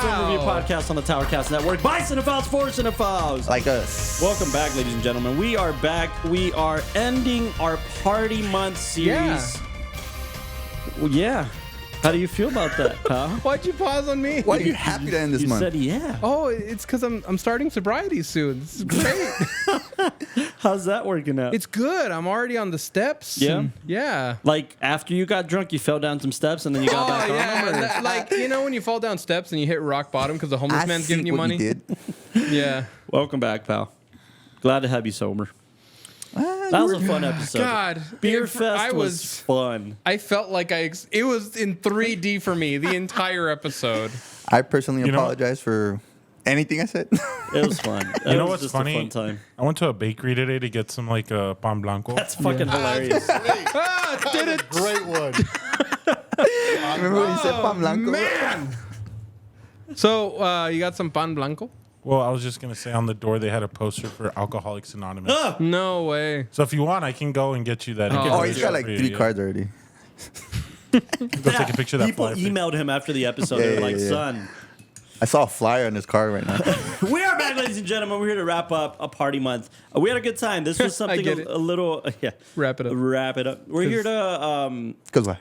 film review podcast on the Towercast Network by Cinephiles for Cinephiles. Like us. Welcome back, ladies and gentlemen. We are back. We are ending our Party Month series. Yeah. Well, yeah. How do you feel about that, pal? Why'd you pause on me? Why are you happy to end this You month? said yeah. Oh, it's because I'm starting sobriety soon. This is great. How's that working out? It's good. I'm already on the steps. Yeah? and- yeah. Like, after you got drunk, you fell down some steps and then you got back on yeah. them? or- Like, you know when you fall down steps and you hit rock bottom because the homeless I man's see giving you what money? did. Yeah. Welcome back, pal. Glad to have you sober. That was a fun episode. God. Beer It- Fest I was fun. I felt like it was in 3D for me the entire episode. I personally You know- apologize for anything I said. It was fun. You know was what's just funny? A fun time. I went to a bakery today to get some pan blanco. That's fucking hilarious. Did it. Great one. Remember when you said pan blanco? Man. So, you got some pan blanco? Well, I was just gonna say on the door they had a poster for Alcoholics Anonymous. No way. So if you want, I can go and get you that. Oh, he's got like information 3 for you, cards already. Go take a picture of that People flyer for you. emailed him after the episode. Yeah, They were yeah, like, yeah. son. I saw a flyer on his car right now. We are back, ladies and gentlemen. We're here to wrap up a party month. We had a good time. This was something get it. a little, yeah. Wrap it up. Wrap it up. We're here to, Because why?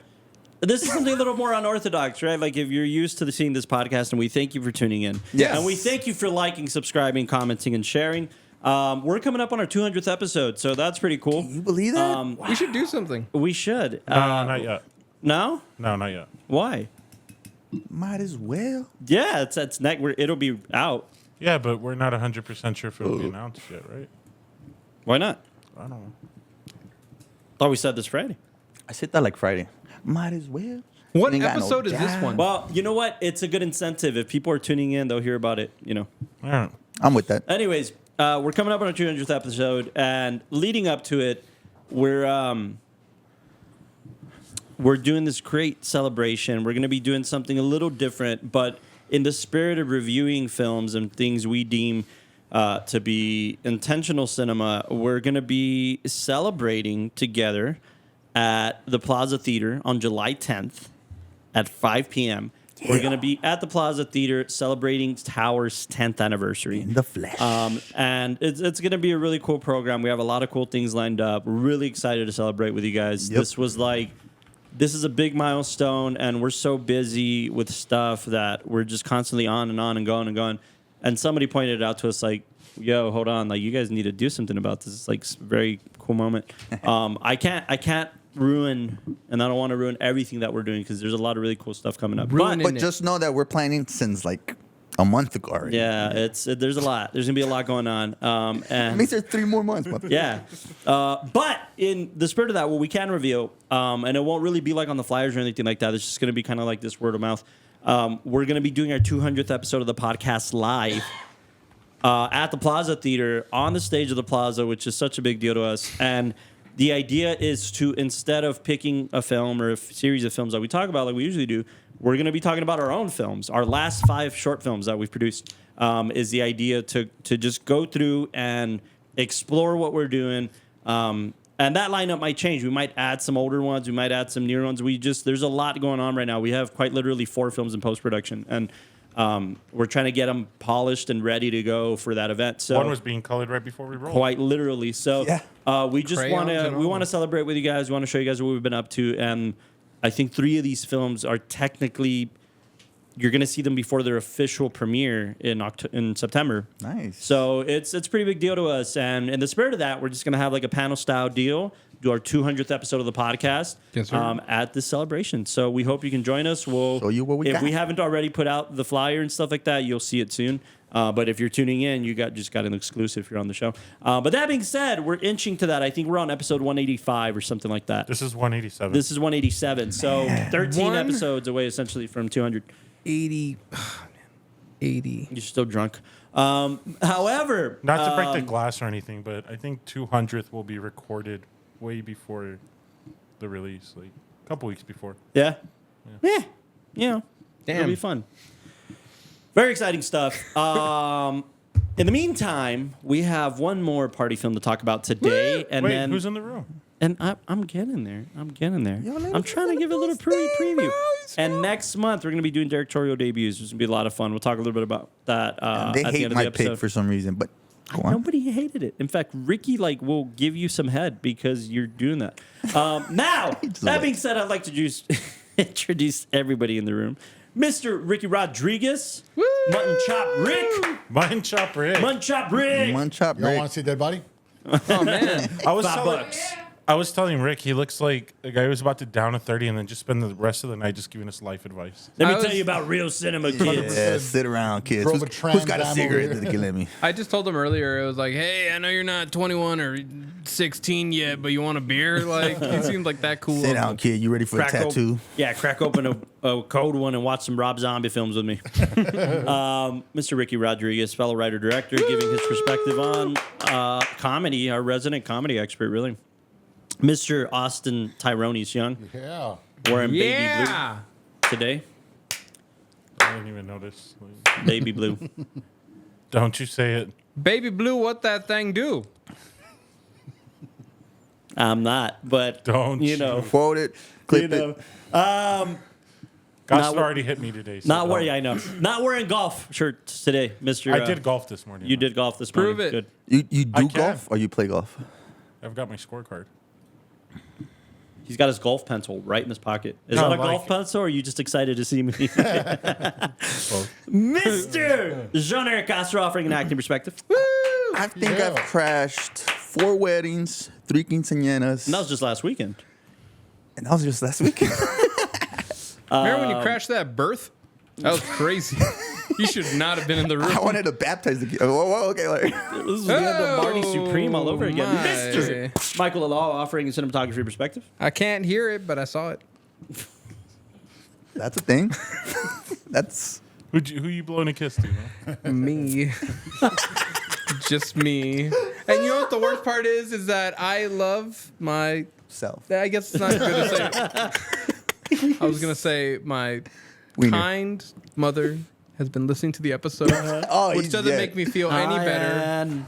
this is something a little more unorthodox, right? Like if you're used to seeing this podcast, and we thank you for tuning in. Yes. And we thank you for liking, subscribing, commenting, and sharing. We're coming up on our 200th episode, so that's pretty cool. You believe that? We should do something. We should. No, not yet. No? No, not yet. Why? Might as well. Yeah, it's next. It'll be out. Yeah, but we're not 100% sure if it'll be announced yet, right? Why not? I don't know. Thought we said this Friday. I said that like Friday. Might as well. What Ain't got no episode is this job. one? Well, you know what? It's a good incentive. If people are tuning in, they'll hear about it, All right. I'm with that. Anyways, we're coming up on our 200th episode, and leading up to it, we're doing this great celebration. We're going to be doing something a little different, but in the spirit of reviewing films and things we deem to be intentional cinema, we're going to be celebrating together at the Plaza Theater on July 10th at 5 p.m. We're going to be at the Plaza Theater celebrating Tower's 10th anniversary. In the flesh. And it's going to be a really cool program. We have a lot of cool things lined up. We're really excited to celebrate with you guys. Yep. This is a big milestone, and we're so busy with stuff that we're just constantly on and going and going. And somebody pointed it out to us like, yo, hold on, like you guys need to do something about this. It's like a very cool moment. I can't ruin, and I don't want to ruin everything that we're doing because there's a lot of really cool stuff coming up. Ruining But just know that we're planning since like a month ago already. Yeah, there's a lot. There's gonna be a lot going on. It And means there's 3 more months. motherfucker. yeah, but in the spirit of that, what we can reveal, and it won't really be like on the flyers or anything like that. It's just gonna be kind of like this word of mouth. We're gonna be doing our 200th episode of the podcast live at the Plaza Theater on the stage of the Plaza, which is such a big deal to us. And the idea is to, instead of picking a film or a series of films that we talk about like we usually do, we're going to be talking about our own films. Our last 5 short films that we've produced is the idea to just go through and explore what we're doing. And that lineup might change. We might add some older ones. We might add some newer ones. There's a lot going on right now. We have quite literally 4 films in post-production. And we're trying to get them polished and ready to go for that event. So One was being colored right before we rolled. quite literally. So we just Crayons and all. want to celebrate with you guys. We want to show you guys what we've been up to, and I think 3 of these films are technically you're going to see them before their official premiere in September. Nice. So it's a pretty big deal to us, and in the spirit of that, we're just going to have like a panel style deal. Do our 200th episode of the podcast Yes, sir. at this celebration. So we hope you can join us. We'll Show you what we if got. we haven't already put out the flyer and stuff like that, you'll see it soon. But if you're tuning in, you just got an exclusive here on the show. But that being said, we're inching to that. I think we're on episode 185 or something like that. This is 187. This is 187. So 13 One- episodes away essentially from 200. 80. 80. You're still drunk. However, Not to break the glass or anything, but I think 200th will be recorded way before the release, like a couple weeks before. yeah. You know, it'll Damn. be fun. Very exciting stuff. In the meantime, we have one more party film to talk about today, and Wait, then who's in the room? And I'm getting there. I'm getting there. Yo, let I'm us trying to get give a a little boost there, preview. bro. And next month, we're going to be doing directorial debuts. It's going to be a lot of fun. We'll talk a little bit about that They at the hate end of my the episode. pick for some reason, but go on. Nobody hated it. In fact, Ricky will give you some head because you're doing that. Now, that being said, I'd like to introduce everybody in the room. Mr. Ricky Rodriguez, Woo! Mutton Chop Rick, Mine chop Rick. Mutton Chop Rick. Munchop Y'all Rick. want to see a dead body? Oh man. I was telling Rick he looks like a guy who's about to down a 30 and then just spend the rest of the night just giving us life advice. Let me I tell was- you about real cinema, kids. Yeah, sit around, kids. Drove Who's, a who's got a Trans Am cigarette over that here. can let me? I just told him earlier. It was like, hey, I know you're not 21 or 16 yet, but you want a beer? Like, he seemed like that cool. Sit down, kid. You ready for a tattoo? Crack open a cold one and watch some Rob Zombie films with me. Mr. Ricky Rodriguez, fellow writer-director, giving his perspective on comedy, our resident comedy expert, really. Mr. Austin Tyrone's Young, Yeah. wearing baby Yeah. blue today. I didn't even notice. Like, Baby blue. don't you say it. Baby Blue, what that thing do? I'm not, but Don't you know, Quote it. Clip you know. it. Gosh Not- already hit me today. So Not don't. wearing, I know, not wearing golf shirts today, Mr. I did golf this morning. You did golf this morning. Prove it. Good. You I do can. golf or you play golf? I've got my scorecard. He's got his golf pencil right in his pocket. Is No, that a like- golf pencil, or are you just excited to see me? Well, Mr. Jean-Eric Castro offering an acting perspective. I think Yeah. I've crashed 4 weddings, 3 quinceañeras, And that was just last weekend. and that was just last weekend. Remember when you crashed that birth? That was crazy. You should not have been in the room. I wanted to baptize the kid. Whoa, okay, like, This is the end of Marty Supreme all over again. my. Mr. Michael Law offering a cinematography perspective. I can't hear it, but I saw it. that's a thing. That's who you blowing a kiss to? Huh? Me. Just me. And you know what the worst part is that I love my. self. I guess it's not good to say. I was gonna say my Wiener. kind mother has been listening to the episode, Oh, which doesn't make me feel any better. And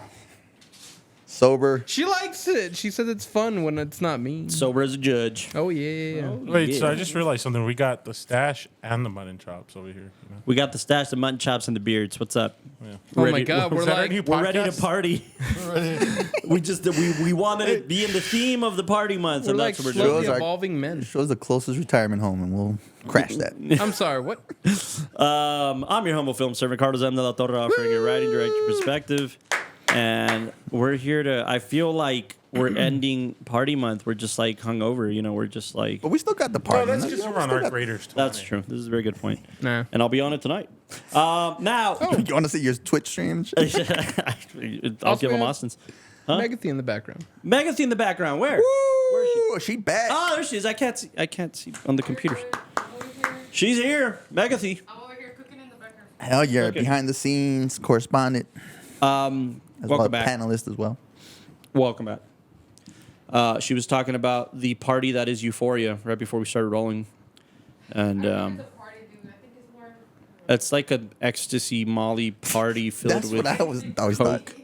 sober. She likes it. She says it's fun when it's not me. sober as a judge. Oh yeah. Wait, so Yeah. I just realized something. We got the stash and the mutton chops over here. You know? We got the stash, the mutton chops, and the beards. What's up? Yeah. Oh Ready- my God, Is we're that our like new We're ready to podcast? party. we wanted it to be in the theme of the party month, we're and like that's what we're slowly doing. Shows are- evolving men. Shows the closest retirement home, and we'll crash that. I'm sorry. What? I'm your humble film servant, Carlos M. de la Torre, offering a writing director perspective. And we're here to, I feel like we're ending party month. We're just like hungover, you know, we're just like, But we still got the No, party. that's because we're on our Raiders. that's true. This is a very good point. Nah. And I'll be on it tonight. Now, You want to see your Twitch stream? I'll Also, give them we have- Austin's. Huh? Megathy in the background. Megathy in the background. Where? Where is she? Woo, she back. Oh, there she is. I can't see on the computers. She's here. Megathy. I'm over here cooking in the background. Hell yeah, Okay. behind the scenes correspondent, as well Welcome back. panelist as well. Welcome back. She was talking about the party that is Euphoria right before we started rolling. And I don't think it's a party, dude. I think it's more. it's like an ecstasy Molly party filled That's with what I always thought. Coke.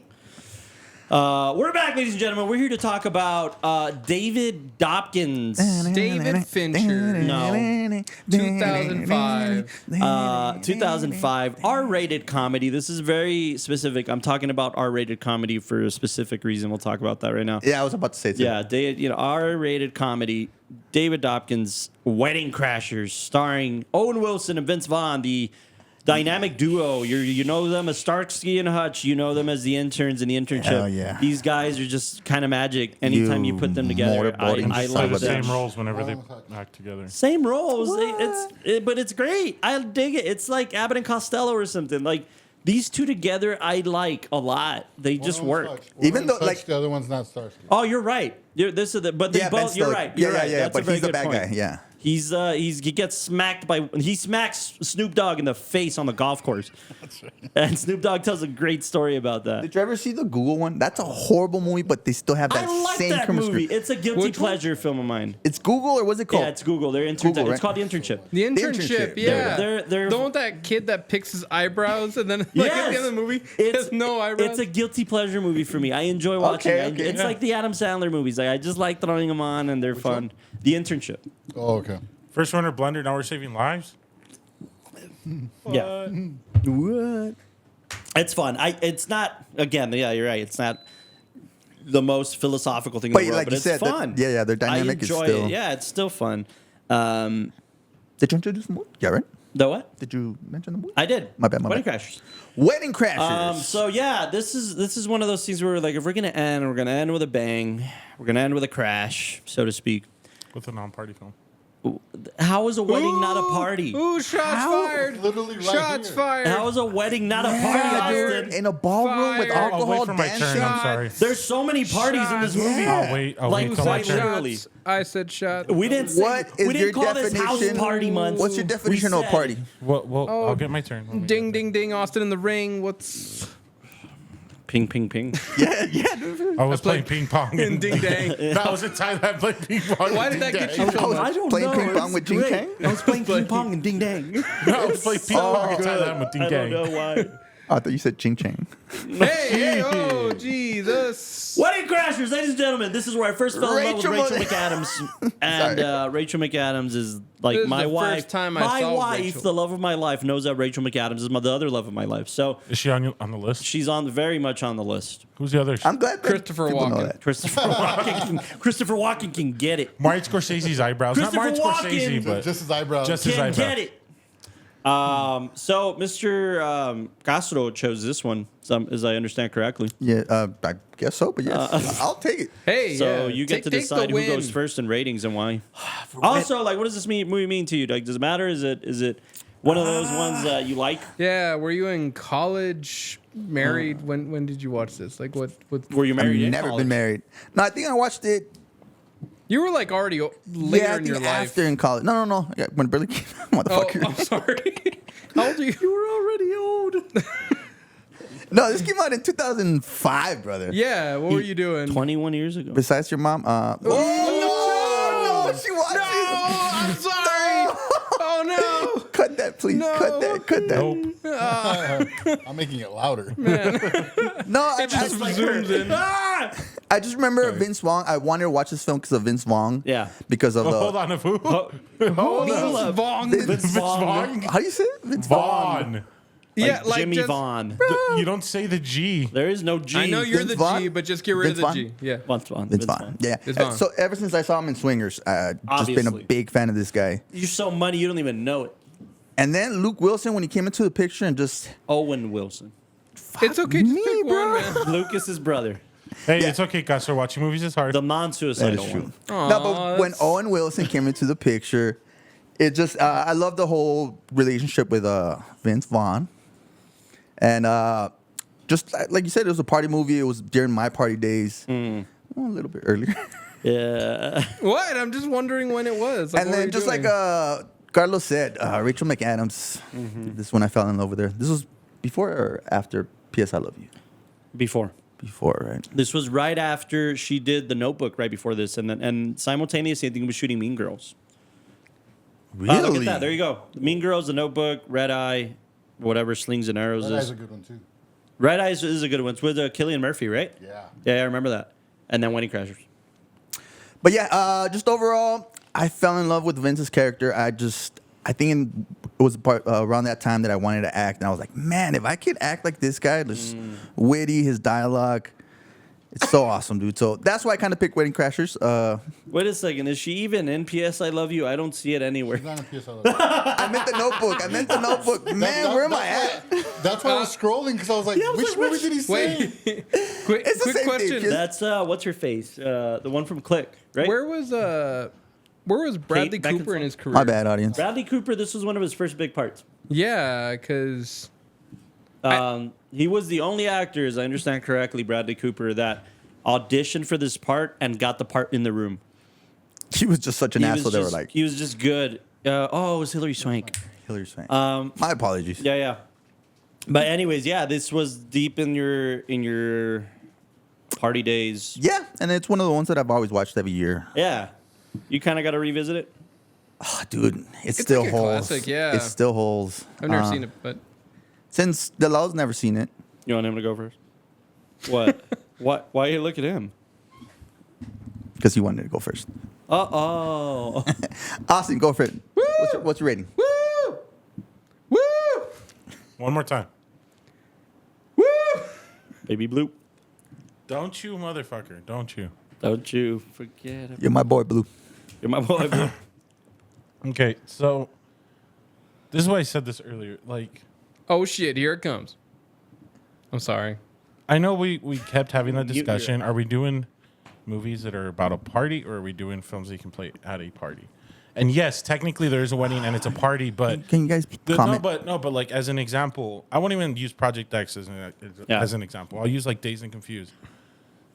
We're back, ladies and gentlemen. We're here to talk about David Dopkins. David Fincher. No. 2005. 2005 R-rated comedy. This is very specific. I'm talking about R-rated comedy for a specific reason. We'll talk about that right now. Yeah, I was about to say it. Yeah, R-rated comedy. David Dopkins, Wedding Crashers, starring Owen Wilson and Vince Vaughn, the dynamic duo. You know them as Starsky and Hutch. You know them as the interns in the internship. Hell yeah. These guys are just kind of magic. Anytime you put them together, motorboating I Play love the them. same roles whenever they act together. Same roles. But it's great. I dig it. It's like Abbott and Costello or something. Like these two together, I like a lot. They just work. Even though, like- the other one's not Starsky. Oh, you're right. But they Yeah, both. Ben You're Stiller. right. You're right. Yeah, That's a but very he's the good bad point. guy. Yeah. He gets smacked he smacks Snoop Dogg in the face on the golf course. That's right. And Snoop Dogg tells a great story about that. Did you ever see the Google one? That's a horrible movie, but they still have that I like same that chemistry. movie. It's a guilty pleasure film of mine. It's Google or what's it called? Yeah, it's Google. Google, right? It's called The Internship. The Internship. internship, yeah. They're the one with that kid that picks his eyebrows and then like at the end of the movie, he has no eyebrows. It's a guilty pleasure movie for me. I enjoy watching it. Okay. It's like the Adam Sandler movies. Like I just like throwing them on and they're fun. The Internship. Oh, okay. First runner blunder. Now we're saving lives. Yeah. What? It's fun. It's not, again, yeah, you're right. It's not the most philosophical thing in But the world, like but you it's said, fun. their dynamic I enjoy is still. it. Yeah, it's still fun. Did you introduce the movie? Yeah, right. The what? Did you mention the movie? I did. My bad. Wedding Crashers. Wedding Crashers. So yeah, this is one of those things where like if we're gonna end, we're gonna end with a bang. We're gonna end with a crash, so to speak. With a non-party film. How is a wedding not a party? Ooh, shots fired. Literally right Shots here. fired. How is a wedding not a party, Austin? in a ballroom with Fire. I'll alcohol wait for my turn. dancing. I'm sorry. There's so many parties in this Shots. movie. Yeah. I'll Like, wait till my quite turn. literally. I said shot. We didn't say, What we is didn't your call this house definition? party month. What's your definition We of said- party? Well, I'll get my turn. when we Ding, get there. ding, ding. Austin in the ring. What's Ping, ping, ping. Yeah, dude. I was playing ping pong. in ding dang? That was the time that I played ping pong. Why did that get you so was much? playing ping pong with Jing Kang? I was playing ping pong and ding dang. I was playing ping pong in Thailand with Ding I don't know Gang. why. I thought you said Ching Chang. Hey, oh, Jesus. Wedding Crashers, ladies and gentlemen. This is where I first fell in love with Rachel Rachel McAdams, and Rachel McAdams is like This is my the wife. first time I my saw wife, Rachel. the love of my life, knows that Rachel McAdams is the other love of my life. So Is she on the list? she's very much on the list. Who's the other? I'm glad that Christopher people know Walken. that. Christopher Walken can get it. Martin Scorsese's eyebrows. Not Christopher Martin Scorsese, Walken. but Just his eyebrows. Just his Can eyebrows. get it. So Mr. Castro chose this one, as I understand correctly. Yeah, I guess so, but yes, I'll take it. Hey, So yeah. you get to Take the decide who win. goes first in ratings and why. Also, like, what does this movie mean to you? Like, does it matter? Is it one of those ones that you like? Yeah, were you in college, married? When did you watch this? Like, what? Were you married? I've in never college? been married. No, I think I watched it. You were like already later Yeah, I in think your life. after in college. No. Yeah, when it barely came out, Oh, motherfucker. I'm sorry. How old are you? You were already old. No, this came out in 2005, brother. Yeah, what were you doing? 21 years ago. Besides your mom. Oh, no, she watched no, it. I'm sorry. Oh no. Cut that, please. No. Cut that. Nope. I'm making it louder. No, I Just just, zooms in. I just remember Vince Vaughn. I wanted to watch this film because of Vince Vaughn. Yeah. Because of the. Hold on, who? Vaughn. Vince Vaughn. How do you say it? Vince Vaughn. Vaughn. Yeah, like Jimmy just, Vaughn. You don't say the G. There is no G. I know you're Vince the Vaughn? G, but just get rid Vince of the Vaughn? G. Yeah. Vince Vaughn. Vince Vaughn. Yeah. Vince Vaughn. So ever since I saw him in Swingers, just been a Obviously. big fan of this guy. You're so money you don't even know it. And then Luke Wilson, when he came into the picture and just. Owen Wilson. It's okay. Just me, pick bro. one, man. Lucas's brother. Hey, it's okay, guys. So watching movies is hard. The That non-suicidal is true. one. No, but when Owen Wilson came into the picture, it just I love the whole relationship with Vince Vaughn, and just like you said, it was a party movie. It was during my party days, well, a little bit earlier, Yeah. What? I'm just wondering when it was. Like, and what were then you just doing? like Carlos said, Rachel McAdams. This is when I fell in love with her. This was before or after P.S. I Love You. Before. Before, right? This was right after she did The Notebook. Right before this, and simultaneously, I think, was shooting Mean Girls. Really? Look at that. There you go. Mean Girls, The Notebook, Red Eye, whatever Slings and Arrows That is. is a good one too. Red Eye is a good one. It's with Cillian Murphy, right? Yeah. Yeah, I remember that. And then Wedding Crashers. But yeah, just overall, I fell in love with Vince's character. I think it was around that time that I wanted to act, and I was like, man, if I could act like this guy, just witty, his dialogue, it's so awesome, dude. So that's why I kind of picked Wedding Crashers. Wait a second. Is she even in P.S. I Love You? I don't see it anywhere. It's not a PS I Love You. I meant the Notebook. Man, That- where am I at? That's why I was scrolling because I was like, which movie did he say? Wait. quick It's the same question. thing, kid. That's what's her face? The one from Click, right? Where was Bradley Beckinsale? Cooper in his career? My bad, audience. Bradley Cooper. This was one of his first big parts. Yeah, because He was the only actor, as I understand correctly, Bradley Cooper, that auditioned for this part and got the part in the room. She was just such an asshole. They were like, he was just good. It was Hillary Swank. Hillary Swank. My apologies. Yeah. But anyways, yeah, this was deep in your party days. Yeah, and it's one of the ones that I've always watched every year. Yeah, you kind of got to revisit it. Oh, dude, it's It's still like a holds. classic, yeah. It still holds. I've never seen it, but Since Delal's never seen it. You want him to go first? What? What? Why you look at him? Because he wanted to go first. Oh. Austin, go for it. What's your rating? woo, woo, One more time. woo. Baby Blue. Don't you, motherfucker. Don't you. Don't you forget it. You're my boy, Blue. You're my boy, Blue. Okay, so this is why I said this earlier. Like, Oh shit! Here it comes. I'm sorry. I know we kept having that You- discussion. Are we doing movies that are about a party, or are we doing films that you can play at a party? And yes, technically there is a wedding and it's a party, but Can you guys comment? but like as an example, I won't even use Project X as Yeah. an example. I'll use like Dazed and Confused.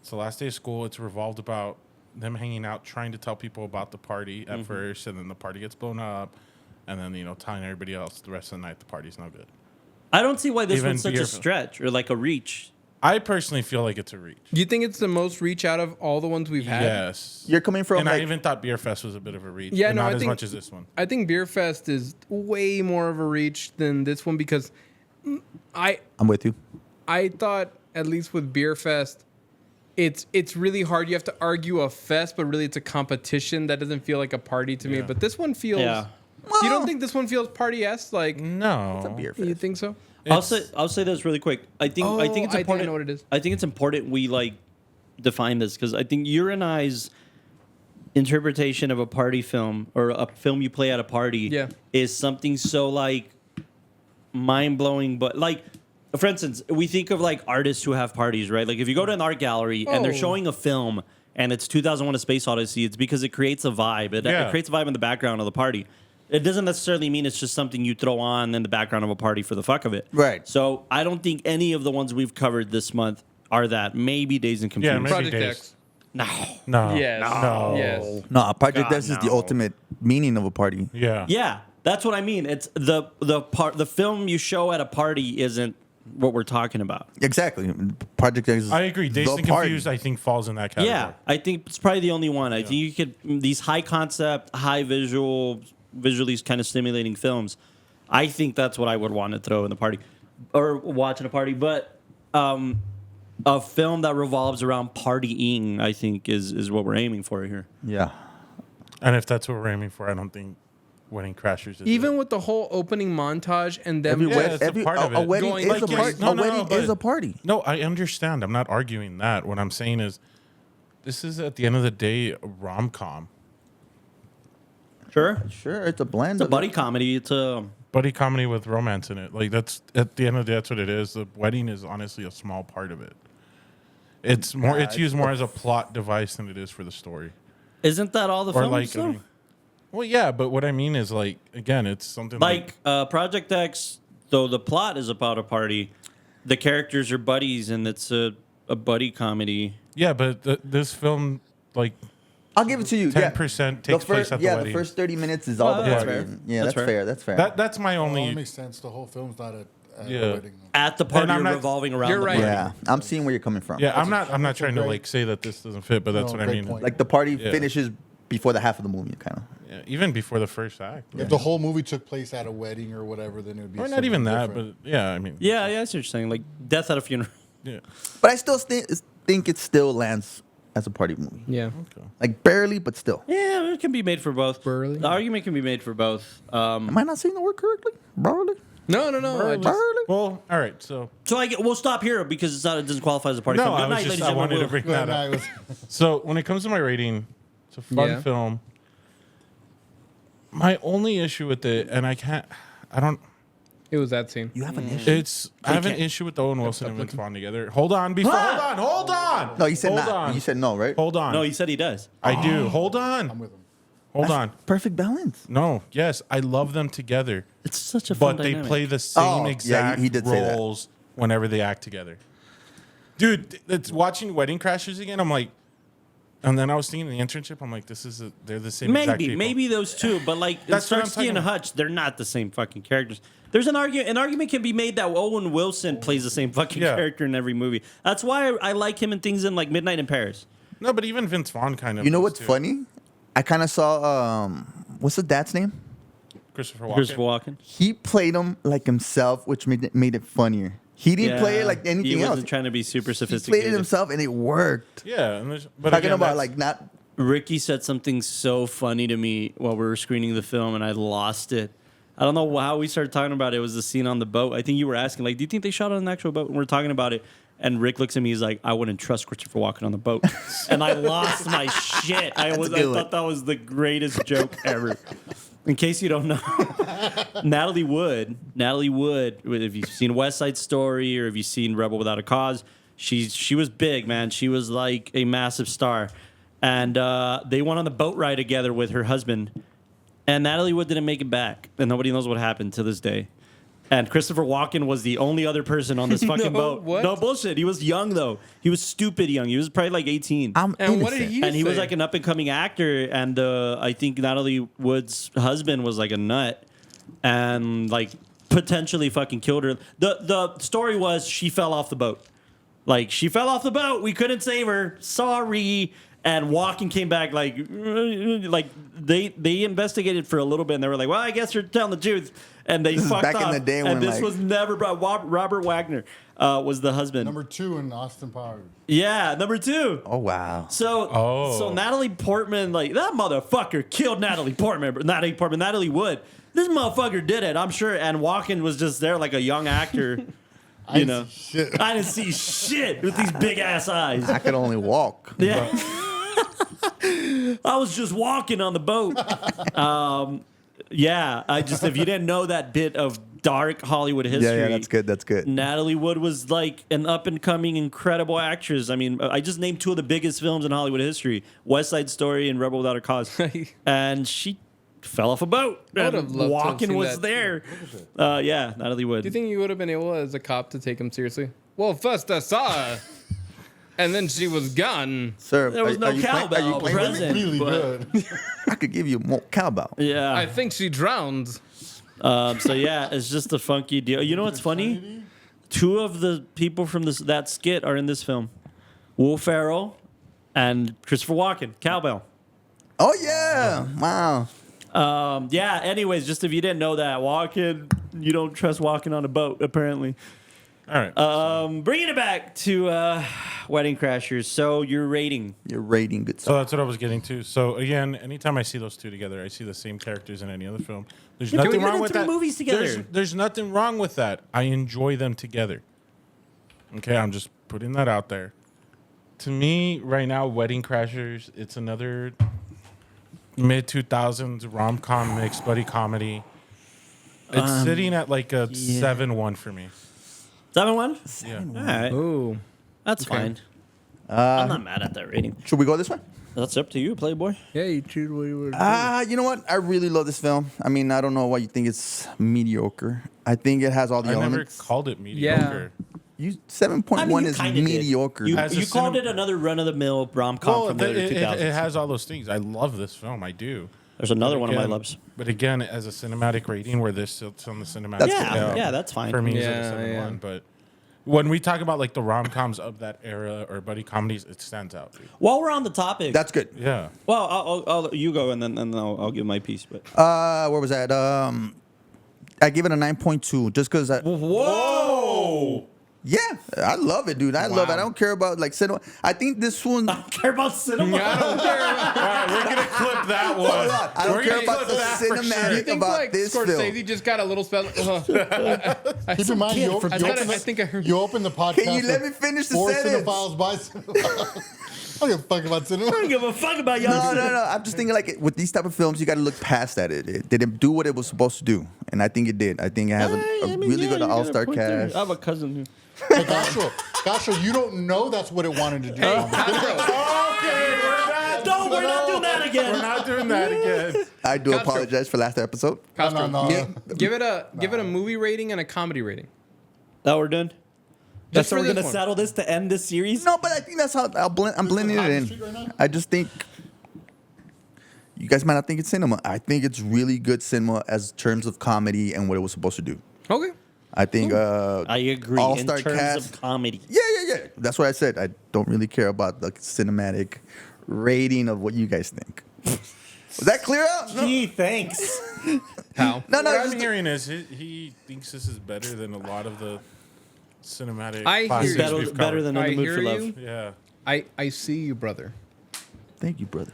It's the last day of school. It's revolved about them hanging out, trying to tell people about the party at first, and then the party gets blown up, and then telling everybody else the rest of the night the party's no good. I don't see why this Even one's such beer- a stretch or like a reach. I personally feel like it's a reach. Do you think it's the most reach out of all the ones we've had? Yes. You're coming from And I like, even thought Beer Fest was a bit of a reach. Yeah, but no, not I as think- much as this one. I think Beer Fest is way more of a reach than this one because I I'm with you. thought at least with Beer Fest, it's really hard. You have to argue a fest, but really it's a competition that doesn't feel like a party to me. Yeah. But this one feels. Yeah. You don't think this one feels party-esque? Like No. It's a beer you fest. think so? I'll say this really quick. I think it's Oh, I think I important. know what it is. I think it's important we like define this because I think your and I's interpretation of a party film or a film you play at a party Yeah. is something so like mind blowing. But like, for instance, we think of like artists who have parties, right? Like if you go to an art gallery and they're Oh. showing a film and it's 2001: A Space Odyssey, it's because it creates a vibe. It Yeah. creates a vibe in the background of the party. It doesn't necessarily mean it's just something you throw on in the background of a party for the fuck of it. Right. So I don't think any of the ones we've covered this month are that. Maybe Days and Confused. Yeah, maybe Project Days. X. No. No. Yes. No. Yes. No, Project God, X is the no. ultimate meaning of a party. Yeah. Yeah, that's what I mean. It's the film you show at a party isn't what we're talking about. Exactly. Project X is I agree. Dazed the and party. Confused, I think, falls in that category. Yeah, I think it's probably the only one. I think you could these high concept, high visually kind of stimulating films. I think that's what I would want to throw in the party or watch in a party. But a film that revolves around partying, I think, is what we're aiming for here. Yeah. And if that's what we're aiming for, I don't think Wedding Crashers is Even it. with the whole opening montage and them Every, Yeah, wed- it's a every part of a it. wedding Going is like a yes, party. no, A no, wedding but- is a party. No, I understand. I'm not arguing that. What I'm saying is this is, at the end of the day, a rom-com. Sure, Sure, it's a blend. it's a of buddy it. comedy. It's a Buddy comedy with romance in it. Like, that's, at the end of the day, that's what it is. The wedding is honestly a small part of it. It's more. It's used more as a plot device than it is for the story. isn't that all the Or films? like, though? well, yeah, but what I mean is, like, again, it's something Like Project X, though the plot is about a party, the characters are buddies, and it's a buddy comedy. yeah, but this film, like, I'll give it to you. 10% The takes place first, at the yeah, wedding. the first 30 minutes is all Well, the that's party. fair. Yeah, That's that's fair. fair. That's fair. That's my Well, only. that makes sense. The whole film's not a Yeah. wedding. At the party, I'm you're not- revolving around You're the right. party. yeah, I'm seeing where you're coming from. Yeah, I'm not that's a trying to great- like say that this doesn't fit, but that's No, what I great mean. point. Like the party Yeah. finishes before the half of the movie, kind of. Yeah, even before the first act. If the whole movie took place at a wedding or whatever, then it would be. Or not something even that, different. but yeah, I mean. Yeah, I see what you're saying. Like death at a funeral. Yeah. But I still think it still lands as a party movie. Yeah. Okay. Like barely, but still. Yeah, it can be made for both. Burley? The argument can be made for both. Am I not saying the word correctly? Barely. No. I just, Barely. Well, all right. So So we'll stop here because it doesn't qualify as a party no, film. I Good was night, just ladies I and wanted to gentlemen. bring that Well, up. no, it was- So when it comes to my rating, it's a fun Yeah. film. My only issue with it, and I don't. it was that scene. You have an issue. I have an issue with Owen Wilson and Vince Vaughn together. Hold on, hold on. No, you said Hold not. on. You said no, right? Hold on. No, he said he does. I do. Hold I'm on. with him. Hold on. Perfect balance. No. Yes, I love them together. It's such a fun But they dynamic. play the same Oh, yeah, exact he did say that. roles whenever they act together. Dude, it's watching Wedding Crashers again. I'm like, And then I was thinking the internship. I'm like, they're the same. exact Maybe, people. maybe those two, but like That's what I'm Starsky and talking about. Hutch, they're not the same fucking characters. There's an argument. An argument can be made that Owen Wilson plays the same fucking Yeah. character in every movie. That's why I like him in things in like Midnight in Paris. No, but even Vince Vaughn kind of. You know is, what's too. funny? I kind of saw what's the dad's name? Christopher Walken. Christopher Walken. He played him like himself, which made it funnier. He didn't play it like anything He else. wasn't trying to be super He sophisticated. played it himself, and it worked. Yeah, and but Talking again, about that's- like not. Ricky said something so funny to me while we were screening the film, and I lost it. I don't know how we started talking about it. It was the scene on the boat. I think you were asking, like, do you think they shot on an actual boat? And we're talking about it, and Rick looks at me. He's like, I wouldn't trust Christopher Walken on the boat, and I lost my shit. I thought that was the greatest joke ever. In case you don't know, Natalie Wood, if you've seen West Side Story or if you've seen Rebel Without a Cause, she was big, man. She was like a massive star. And they went on the boat ride together with her husband. And Natalie Wood didn't make it back. And nobody knows what happened to this day. And Christopher Walken was the only other person on this fucking No, boat. what? No bullshit. He was young, though. He was stupid young. He was probably like 18. I'm And what did innocent. he And he was say? like an up and coming actor, and I think Natalie Wood's husband was like a nut, and like potentially fucking killed her. The story was she fell off the boat, like she fell off the boat. We couldn't save her. Sorry. And Walken came back like they investigated for a little bit, and they were like, well, I guess you're telling the truth. And they This is fucked back in off. the day and when, this like- was never brought. Robert Wagner was the husband. Number 2 in Austin Powers. Yeah, number 2. Oh wow. So Natalie Portman, like that motherfucker killed Natalie Wood. This motherfucker did it, I'm sure. And Walken was just there like a young actor. I You know, shit. I didn't see shit with these big ass eyes. I could only walk. Yeah, I was just walking on the boat. Yeah, if you didn't know that bit of dark Hollywood history, Yeah, that's good. That's good. Natalie Wood was like an up and coming incredible actress. I mean, I just named 2 of the biggest films in Hollywood history: West Side Story and Rebel Without a Cause. And she fell off a boat. I would And have loved to have Walken seen was that. there. Yeah, Natalie Wood. Do you think you would have been able as a cop to take him seriously? Well, first I saw her, and then she was gone. Sir, There was no cowbell playing with me? present. Really but- good. I could give you more cowbell. Yeah. I think she drowned. So yeah, it's just a funky deal. You know what's funny? 2 of the people from that skit are in this film: Will Ferrell and Christopher Walken. Cowbell. Oh yeah! Wow. Yeah. Anyways, just if you didn't know that, Walken, you don't trust Walken on a boat, apparently. All right. Bringing it back to Wedding Crashers. So your rating? You're rating good So stuff. that's what I was getting to. So again, anytime I see those 2 together, I see the same characters in any other film. There's Yeah, can nothing we get wrong in with 3 that. movies together? There's nothing wrong with that. I enjoy them together. Okay, I'm just putting that out there. To me, right now, Wedding Crashers, it's another mid 2000s rom com mixed buddy comedy. It's sitting at like a 7-1 for me. 7-1? Yeah. All right. Ooh. That's fine. I'm not mad at that rating. Should we go this way? That's up to you, Playboy. Yeah, you treated what you were. You know what? I really love this film. I mean, I don't know why you think it's mediocre. I think it has all the I never elements. called it mediocre. You 7.1 I mean, you is kinda did. mediocre. You, As a you called cinem- it another run-of-the-mill rom-com Well, from the early 2000s. it has all those things. I love this film. I do. There's another But one of my again- loves. But again, as a cinematic rating, where this sits on the cinematic Yeah, scale, yeah, that's fine. for me. It's Yeah, at a 7-1. yeah. But when we talk about like the rom coms of that era or buddy comedies, it stands out. Dude. While we're on the topic, That's good. Yeah. well, I'll you go and then I'll give my piece. But Where was that? I give it a 9.2 just because. whoa, Yeah, I love it, dude. I love it. I don't care about like cinema. I think this one. I care about cinema. I don't care. All right, we're gonna clip that one. Hold on. I don't We're care gonna about clip the that for cinematic. Do you think about like this Scorsese film. just got a little spell? Keep in mind, you, I think I heard. you open the podcast. Can you let me finish the for sentence? cinephiles by cinephiles. I don't give a fuck about cinema. I don't give a fuck about y'all. No. I'm just thinking like with these type of films, you got to look past that. It didn't do what it was supposed to do, and I think it did. I think it has a really good all-star cast. I have a cousin who. Hey, Gastro, you don't know that's what it wanted to do. Okay, we're not. No, we're not doing that We're again. not doing that again. I do Castro. apologize for last episode. Castro, No. Give it a movie rating and a comedy rating. That we're done. That's Just how for we're this gonna one. settle this to end this series. No, but I think that's how I'm blending it Street right in. now? I just think you guys might not think it's cinema. I think it's really good cinema as terms of comedy and what it was supposed to do. Okay. I think I agree. all-star in terms cast. of comedy. Yeah. That's what I said. I don't really care about the cinematic rating of what you guys think. Was that clear out? No, Gee, thanks. How? no. What I'm just- hearing is he thinks this is better than a lot of the cinematic. I hear classics you. better, we've better covered. than In I the Mood hear for Love. you. Yeah. I see you, brother. Thank you, brother.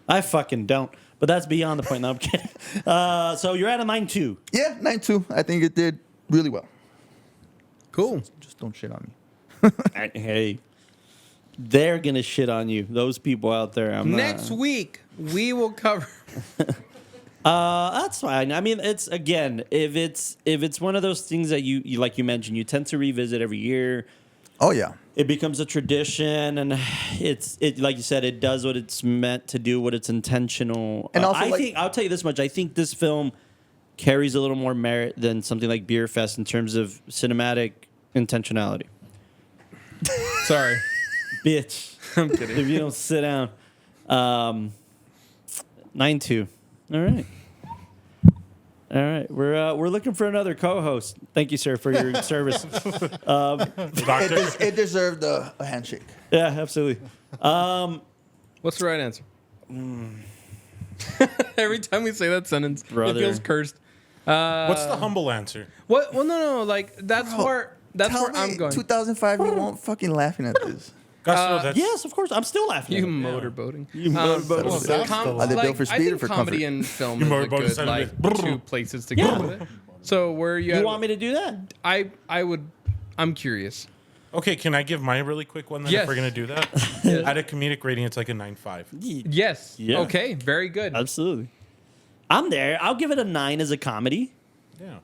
I fucking don't. But that's beyond the point. No, I'm kidding. So you're at a 9.2. Yeah, 9-2. I think it did really well. Cool. Just don't shit on me. Hey, they're gonna shit on you. Those people out there. I'm Next not. week we will cover. That's fine. I mean, it's again, if it's one of those things that you like you mentioned, you tend to revisit every year. Oh yeah. It becomes a tradition, and it like you said, it does what it's meant to do, what it's intentional. And also, I like- think I'll tell you this much: I think this film carries a little more merit than something like Beer Fest in terms of cinematic intentionality. Sorry. Bitch, I'm kidding. if you don't sit down, 9.2. All right. All right, we're looking for another co-host. Thank you, sir, for your service. Doctor. It deserved a handshake. Yeah, absolutely. What's the right answer? Every time we say that sentence, Brother. it feels cursed. What's the humble answer? What? Well, no. Like that's Bro, where I'm going. 2005, you won't fucking laughing at this. Gosh, no, that's, Yes, of course. I'm still laughing. You at it. motorboating. You motorboating. Well, that's Are they built for I speed or think for comedy comfort? and film You is a motorboat good instead of like like, two places to go Yeah. with it. So where are you You at? want me to do that? I'm curious. okay, can I give my really quick one then Yes. if we're going to do that? At a comedic rating, it's like a 9.5. Yes. Yeah. Okay. Very good. Absolutely. I'm there. I'll give it a 9 as a comedy. Yeah.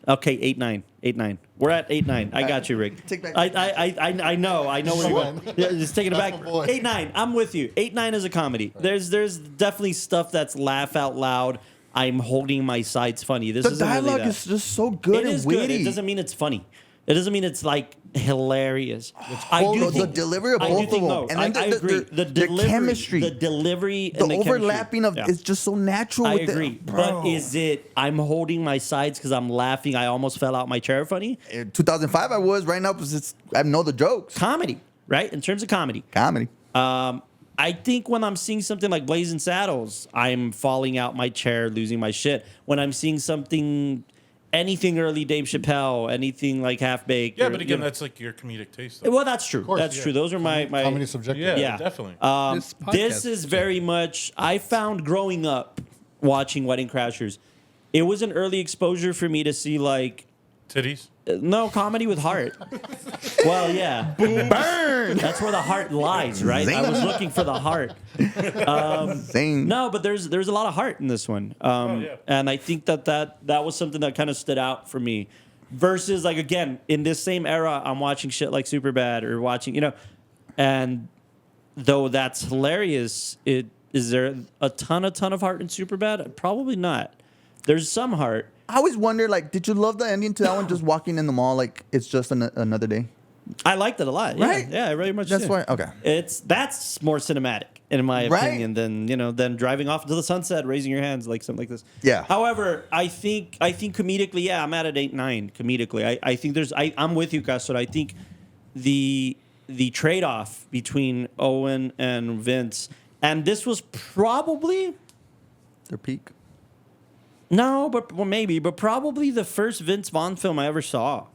Okay, 8.9. 8.9. We're at 8.9. I got you, Rick. Take back- I know where you're going. Yeah, just taking it That's back. my boy. 8.9. I'm with you. 8.9 is a comedy. There's definitely stuff that's laugh out loud. I'm holding my sides funny. This The isn't really dialogue that. is just so good It and is witty. good. It doesn't mean it's funny. It doesn't mean it's like hilarious. Well, the delivery of I do both of think, them, no, and I then agree. The delivery, chemistry, the delivery, the and the overlapping of chemistry. it's just so natural. I with agree, the, but is it? I'm holding my sides because I'm laughing. I almost fell out my chair. Funny in 2005 I was right now because it's I know the jokes. comedy, right? In terms of comedy, Comedy. I think when I'm seeing something like Blazing Saddles, I'm falling out my chair, losing my shit. When I'm seeing something, anything early Dave Chappelle, anything like Half Baked. Yeah, but again, that's like your comedic taste. Though. well, that's true. course, That's yeah. true. Those are my Comedy subjective. Yeah, yeah. definitely. This podcast This is very much. I found growing up watching Wedding Crashers, it was an early exposure for me to see like Titties. no comedy with heart. Well, yeah, Burn. that's where the heart lies, right? I was looking for the heart. Zing. No, but there's a lot of heart in this one, yeah. and I think that was something that kind of stood out for me. Versus, like again, in this same era, I'm watching shit like Superbad or watching, and though that's hilarious, is there a ton of heart in Superbad? Probably not. There's some heart. I always wonder, like, did you love the ending to that one? Just walking in the mall, like it's just another day. I liked it a lot. Right? Yeah, I very much. That's did. why. Okay. That's more cinematic in my Right? opinion than driving off into the sunset, raising your hands like something like this. Yeah. However, I think comedically, yeah, I'm at an 8.9 comedically. I think I'm with you, Castro. I think the trade off between Owen and Vince, and this was probably Their peak. no, but well, maybe, but probably the first Vince Vaughn film I ever saw.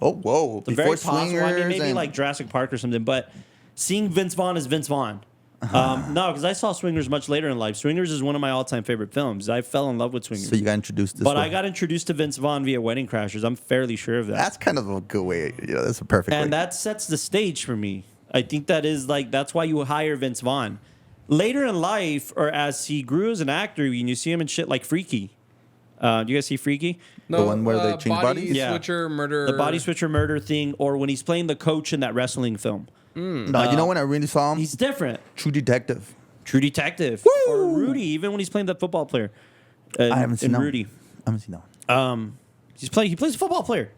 Oh, whoa. Very Before possible. I mean, Swingers maybe and like Jurassic Park or something. But seeing Vince Vaughn as Vince Vaughn. No, because I saw Swingers much later in life. Swingers is one of my all-time favorite films. I fell in love with Swingers. so you got introduced this but way. I got introduced to Vince Vaughn via Wedding Crashers. I'm fairly sure of that. That's kind of a good way. That's a perfect way. And that sets the stage for me. I think that is like that's why you hire Vince Vaughn. Later in life, or as he grew as an actor, and you see him in shit like Freaky. Do you guys see Freaky? No, one where they change body bodies? Yeah. switcher murder. The body switcher murder thing, or when he's playing the coach in that wrestling film. no, you know when I really saw him? He's different. True Detective. True Detective. Or Rudy, even when he's playing that football player. I haven't seen in that one. Rudy. I haven't seen that one. He plays a football player.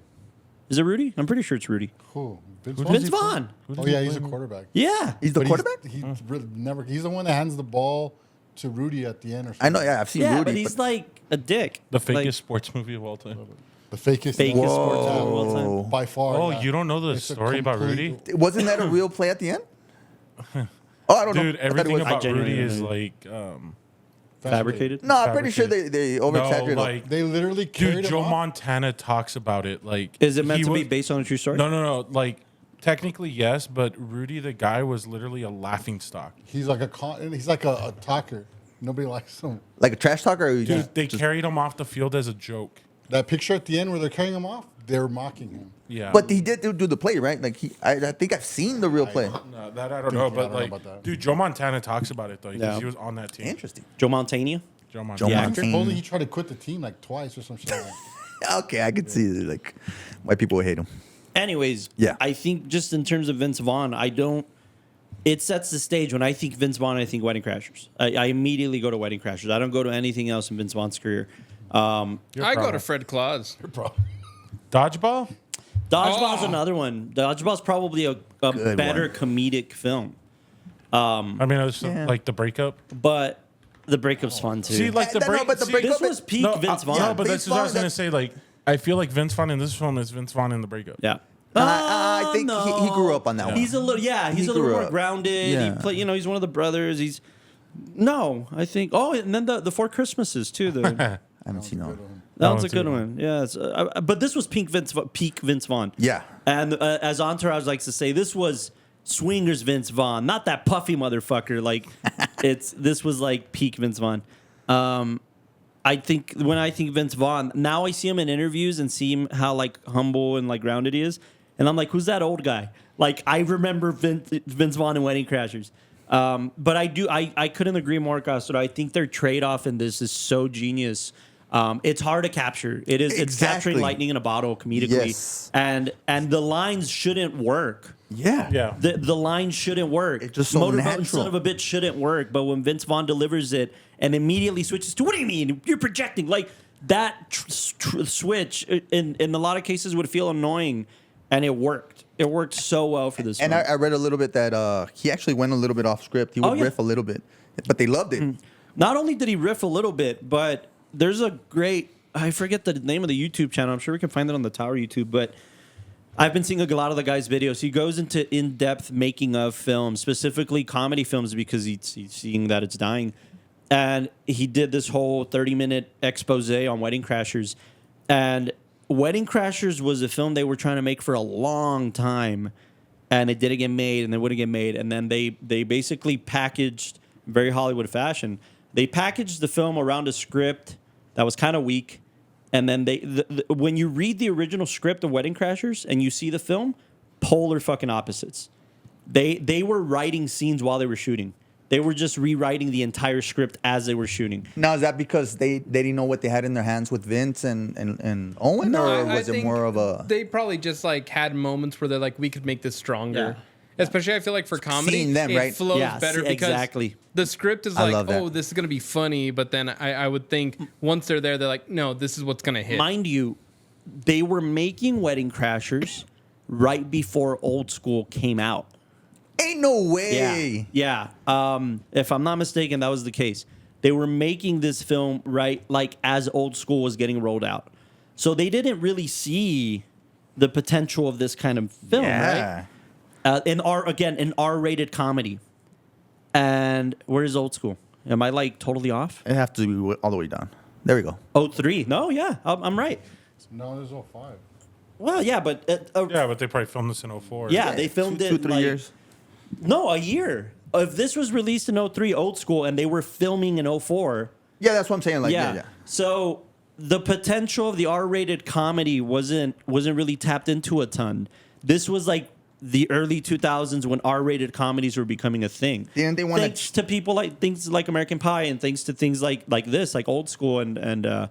Is it Rudy? I'm pretty sure it's Rudy. Who? Vince Vaughn. Oh yeah, he's a quarterback. Yeah. He's the But quarterback. He's really never. He's the one that hands the ball to Rudy at the end or something. I know. Yeah, I've seen Yeah, Rudy. but he's like a dick. The fakest Like, sports movie of all time. The fakest. Fakest Whoa. sports movie of all time. By far. Oh, yeah. you don't know the It's a story about complete- Rudy? wasn't that a real play at the end? Oh, I don't know. Dude, I thought it everything was- about genuinely Rudy is don't like, fabricated. No, I'm pretty sure they over no, exaggerated. like, They literally carried dude, him Joe off. Montana talks about it. Like, Is it meant he to be was- based on a true story? No. Like, technically yes, but Rudy the guy was literally a laughing stock. He's like a talker. Nobody likes him. Like a trash talker. Or you Dude, just, they carried him off the field as a joke. That picture at the end where they're carrying him off, they're mocking him. Yeah, but he did do the play, right? Like I think I've seen the real play. no, that I don't know. I But don't know like, about that. dude, Joe Montana talks about it though because Yeah. he was on that team. Interesting. Joe Montana. Joe Joe Montana. Yeah. Montana. Supposedly he tried to quit the team like twice or some shit. Like that. Okay, I could see like why people would hate him. Anyways, Yeah. I think just in terms of Vince Vaughn, I don't. It sets the stage. When I think Vince Vaughn, I think Wedding Crashers. I immediately go to Wedding Crashers. I don't go to anything else in Vince Vaughn's career. Your I go problem. to Fred Claus. Dodgeball. Dodgeball's Oh. another one. Dodgeball's probably a Good better one. comedic film, I mean, it was Yeah. like the breakup. but the breakup's fun too. See, like the No, break. but the see, breakup this was peak no, Vince Vaughn. No, but Vince that's what I was Vaughn, gonna say. Like, I feel like Vince Vaughn in this film is Vince Vaughn in the breakup. Yeah. I think he grew up on that one. He's a little, he's He a little grew more up. grounded. Yeah. He play, he's one of the brothers. I think. Oh, and then the Four Christmases too. I haven't seen that one. That was a one's good a- one. Yeah, but this was peak Vince Vaughn. Yeah. And as Entourage likes to say, this was swingers Vince Vaughn, not that puffy motherfucker. Like this was like peak Vince Vaughn. I think when I think Vince Vaughn, now I see him in interviews and see him how like humble and like grounded he is, and I'm like, who's that old guy? Like I remember Vince Vaughn in Wedding Crashers. But I couldn't agree more, Castro. I think their trade-off in this is so genius. It's hard to capture. It's Exactly. capturing lightning in a bottle comedically. Yes. And the lines shouldn't work. Yeah. Yeah. The line shouldn't work. It's just so Motorboat natural. son of a bitch shouldn't work. But when Vince Vaughn delivers it and immediately switches to, what do you mean? You're projecting. Like that switch in a lot of cases would feel annoying, and it worked. It worked so well for this And film. I read a little bit that he actually went a little bit off script. He would Oh, yeah. riff a little bit, but they loved it. Not only did he riff a little bit, but there's a great, I forget the name of the YouTube channel. I'm sure we can find it on the Tower YouTube, but I've been seeing a lot of the guy's videos. He goes into in-depth making of films, specifically comedy films, because he's seeing that it's dying. And he did this whole 30-minute expose on Wedding Crashers. And Wedding Crashers was a film they were trying to make for a long time, and it didn't get made, and it wouldn't get made. And then they basically packaged, very Hollywood fashion, they packaged the film around a script that was kind of weak. And then when you read the original script of Wedding Crashers and you see the film, polar fucking opposites. They were writing scenes while they were shooting. They were just rewriting the entire script as they were shooting. Now, is that because they didn't know what they had in their hands with Vince and Owen, or I was it think more of a? They probably just like had moments where they're like, we could make this stronger. Especially, I feel like for comedy, Seeing them, it right? flows Yeah, better see, because exactly. the script is I like, love that. oh, this is gonna be funny, but then I would think once they're there, they're like, no, this is what's gonna hit. Mind you, they were making Wedding Crashers right before Old School came out. Ain't no way. Yeah. If I'm not mistaken, that was the case. They were making this film right like as Old School was getting rolled out. So they didn't really see the potential of this kind of film, right? In R-rated comedy. And where's Old School? Am I like totally off? It have to be all the way down. There we go. 03. No, yeah, I'm right. No, there's 05. Well, yeah, but Yeah, but they probably filmed this in 04. yeah, they filmed it 2-3 like, years. No, a year. If this was released in 03, Old School, and they were filming in 04. Yeah, that's what I'm saying. Like, yeah. So the potential of the R-rated comedy wasn't really tapped into a ton. This was like the early 2000s when R-rated comedies were becoming a thing. Didn't they want thanks to people like things like American Pie and thanks to things like this, like Old School and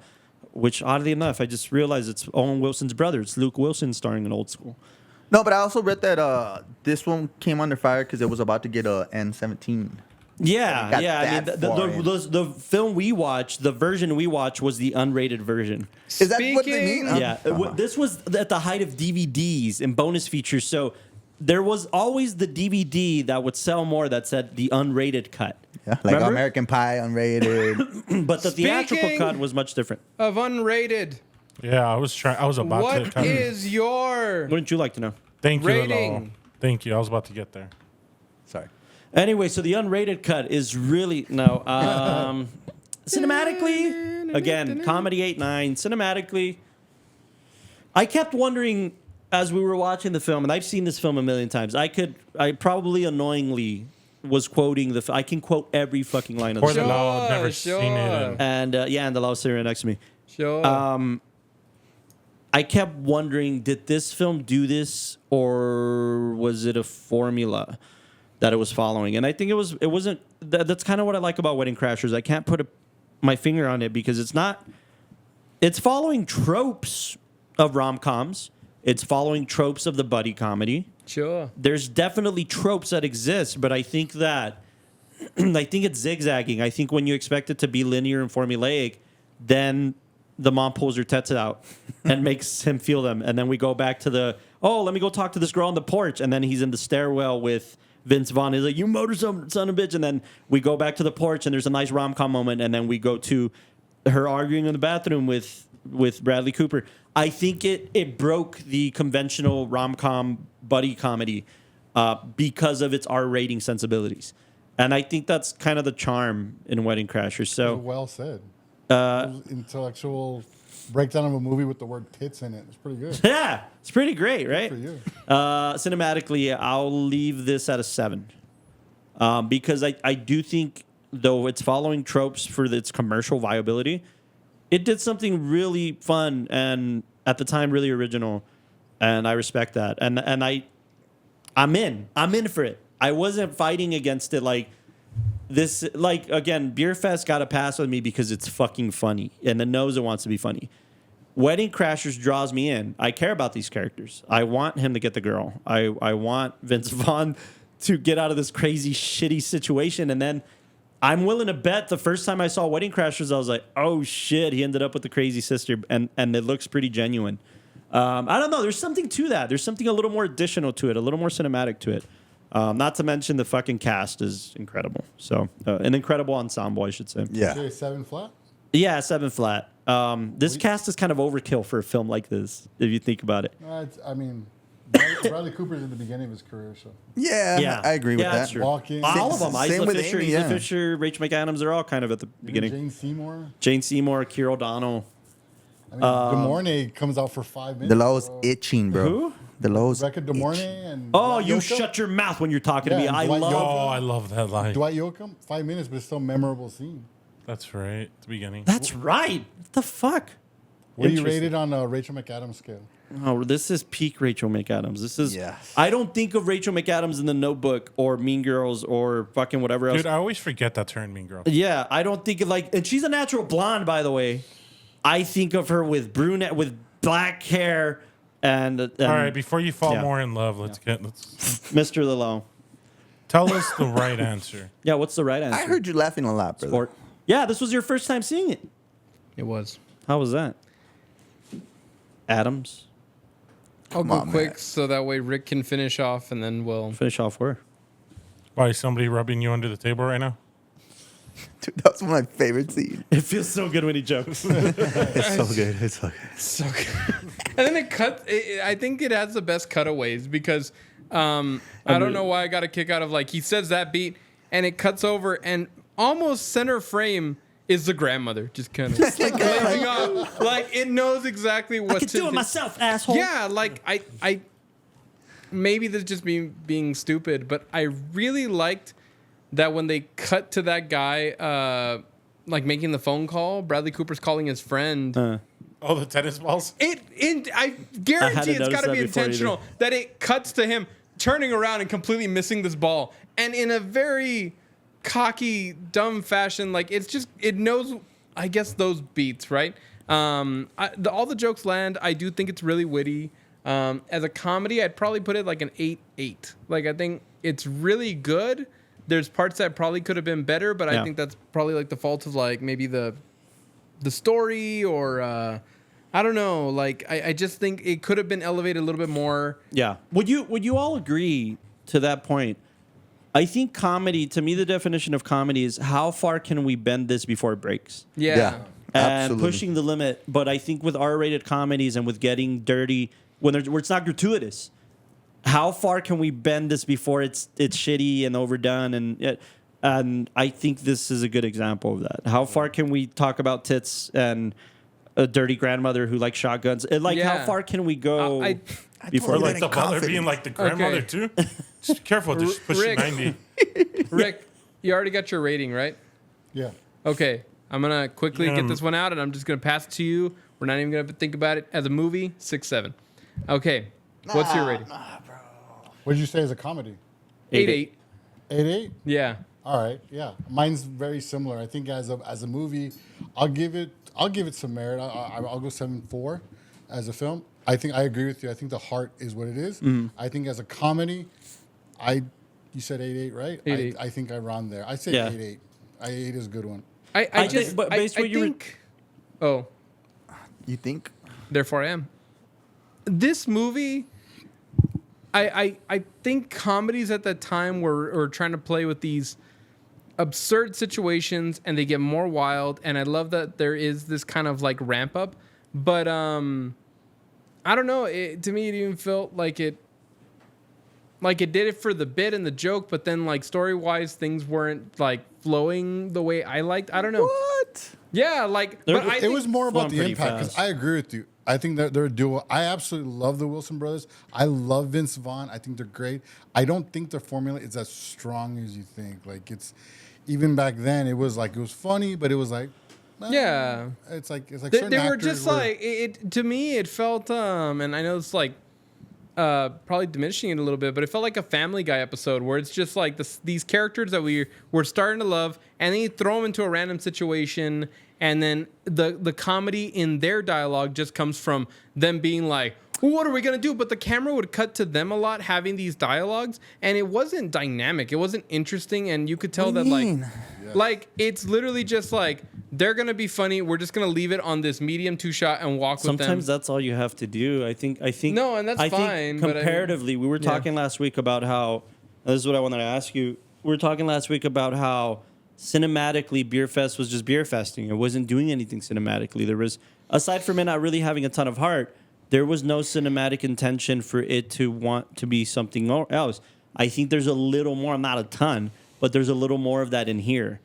which oddly enough, I just realized it's Owen Wilson's brother. It's Luke Wilson starring in Old School. No, but I also read that this one came under fire because it was about to get a N-17 Yeah, got yeah. I mean, that far in. the film we watched, the version we watched was the unrated version. Is that what they mean? Speaking- Yeah, this was at the height of DVDs and bonus features. So there was always the DVD that would sell more that said the unrated cut. Yeah, like Remember? American Pie, unrated. But the theatrical Speaking- cut was much different. Of unrated, Yeah, I was about to. what Come. is your Wouldn't you like to know? Thank you, rating? Lalo. Thank you. I was about to get there. Sorry. Anyway, so the unrated cut is really cinematically, again, comedy 8-9. Cinematically, I kept wondering as we were watching the film, and I've seen this film a million times. I probably annoyingly was quoting I can quote every fucking line of the Poor film. Lalo, I've never Sure, seen sure. it. And and the love sitting right next to me. Sure. I kept wondering, did this film do this, or was it a formula that it was following? And I think it wasn't. That's kind of what I like about Wedding Crashers. I can't put my finger on it because it's not. It's following tropes of rom-coms. It's following tropes of the buddy comedy. Sure. There's definitely tropes that exist, but I think that I think it's zigzagging. I think when you expect it to be linear and formulaic, then the mom pulls her tits out and makes him feel them. And then we go back to let me go talk to this girl on the porch. And then he's in the stairwell with Vince Vaughn. He's like, you motor son of a bitch. And then we go back to the porch and there's a nice rom-com moment. And then we go to her arguing in the bathroom with Bradley Cooper. I think it broke the conventional rom-com buddy comedy because of its R rating sensibilities. And I think that's kind of the charm in Wedding Crashers. So Well said. Intellectual breakdown of a movie with the word tits in it. It's pretty good. yeah, it's pretty great, right? For you. Cinematically, I'll leave this at a 7 because I do think, though it's following tropes for its commercial viability, it did something really fun and at the time really original, and I respect that. And I'm in for it. I wasn't fighting against it like this. Like again, Beer Fest got a pass with me because it's fucking funny and it knows it wants to be funny. Wedding Crashers draws me in. I care about these characters. I want him to get the girl. I want Vince Vaughn to get out of this crazy, shitty situation. And then I'm willing to bet the first time I saw Wedding Crashers, I was like, oh shit, he ended up with the crazy sister. And it looks pretty genuine. I don't know. There's something to that. There's something a little more additional to it, a little more cinematic to it. Not to mention the fucking cast is incredible. So an incredible ensemble, I should say. Yeah. Okay, 7 flat. Yeah, 7 flat. This cast is kind of overkill for a film like this, if you think about it. I mean, Bradley Cooper's in the beginning of his career, so Yeah, I agree with that's that. true. Walking. All of them. Same Isla with Fisher, Amy, Isla yeah. Fisher, Rachel McAdams, they're all kind of at the beginning. Jane Seymour. Keira O'Donnell. I mean, DeMornay comes out for 5 minutes. The low's bro. itching, bro. Who? The low's Rebecca DeMornay and Oh, Dwight you Yoakam. shut your mouth when you're talking to me. Yeah, I Dwight love. Oh, I love that line. Dwight Yoakam. 5 minutes, but it's still a memorable scene. That's right. At the beginning. That's right. What the fuck? What do you Interesting. rate it on a Rachel McAdams scale? Oh, this is peak Rachel McAdams. This is. Yes. I don't think of Rachel McAdams in The Notebook or Mean Girls or fucking whatever else. Dude, I always forget that's her in Mean Girl. Yeah, I don't think of and she's a natural blonde, by the way. I think of her with with black hair and All right, before you fall yeah. more in love, let's Mr. Lilo. tell us the right answer. Yeah, what's the right answer? I heard you laughing a lot, brother. Or, yeah, this was your first time seeing it. It was. How was that? Adams, I'll go on, quick man. so that way Rick can finish off and then we'll. finish off where? Why is somebody rubbing you under the table right now? Dude, that's one of my favorite scenes. It feels so good when he jokes. It's so good. It's so good. So good. And then it cuts. I think it has the best cutaways because I don't know why I got a kick out of he says that beat and it cuts over and almost center frame is the grandmother just kind of blazing up. It knows exactly I what can to do it myself, asshole. Yeah, I maybe this is just me being stupid, but I really liked that when they cut to that guy making the phone call, Bradley Cooper's calling his friend. Oh, the tennis balls? I guarantee it's noticed got to that be before intentional that it cuts to him turning around and completely missing this ball. And in a very cocky, dumb fashion, it knows, I guess, those beats, right? All the jokes land. I do think it's really witty. As a comedy, I'd probably put it like an 8-8. I think it's really good, there's parts that probably could have been better, but I think that's probably like the fault of like maybe the story or I don't know. Like I just think it could have been elevated a little bit more. Yeah. Would you all agree to that point? I think comedy, to me, the definition of comedy is how far can we bend this before it breaks? Yeah. And Absolutely. pushing the limit. But I think with R-rated comedies and with getting dirty, where it's not gratuitous, how far can we bend this before it's shitty and overdone? And I think this is a good example of that. How far can we talk about tits and a dirty grandmother who likes shotguns? How far can we go before Or like in the butler confidence. being like the grandmother too. Just be careful, just push Rick. 90. Rick, you already got your rating, right? Yeah. Okay. I'm going to quickly get this one out, and I'm just going to pass it to you. We're not even going to think about it. As a movie, 6-7. Okay. What's your rating? What did you say is a comedy? 8-8. 8-8? Yeah. All right, yeah. Mine's very similar. I think as a movie, I'll give it some merit. I'll go 7.4 as a film. I think I agree with you. I think the heart is what it is. I think as a comedy, you said 8.8, right? 8.8. I think I round there. I say Yeah. 8.8. 8 is a good one. I just but based I what you were- think. Oh, You think? therefore I am. This movie, I think comedies at that time were trying to play with these absurd situations, and they get more wild. And I love that there is this kind of like ramp up, but I don't know. To me, it even felt like it did it for the bit and the joke, but then like story wise, things weren't like flowing the way I liked. I don't know. What? Yeah, like There- but I It think was more about flowing the pretty impact because fast. I agree with you. I think that they're a duo. I absolutely love the Wilson brothers. I love Vince Vaughn. I think they're great. I don't think their formula is as strong as you think. Like it's even back then, it was funny, but it was like Yeah. It's like They certain were actors just like it to me. It felt and I know it's like probably diminishing it a little bit, but it felt like a Family Guy episode where it's just like these characters that we're starting to love, and then you throw them into a random situation, and then the comedy in their dialogue just comes from them being like, well, what are we gonna do? But the camera would cut to them a lot having these dialogues, and it wasn't dynamic. It wasn't interesting, and you could tell What that do you like. mean? Like it's literally just like they're gonna be funny. We're just gonna leave it on this medium 2-shot and walk with them. Sometimes that's all you have to do. I think. No, and that's I fine, Think but I mean- comparatively, we were talking last week about how. This is what I wanted to ask you. We were talking last week about how cinematically Beer Fest was just beer festing. It wasn't doing anything cinematically. There was, aside from it not really having a ton of heart, there was no cinematic intention for it to want to be something else. I think there's a little more, not a ton, but there's a little more of that in here.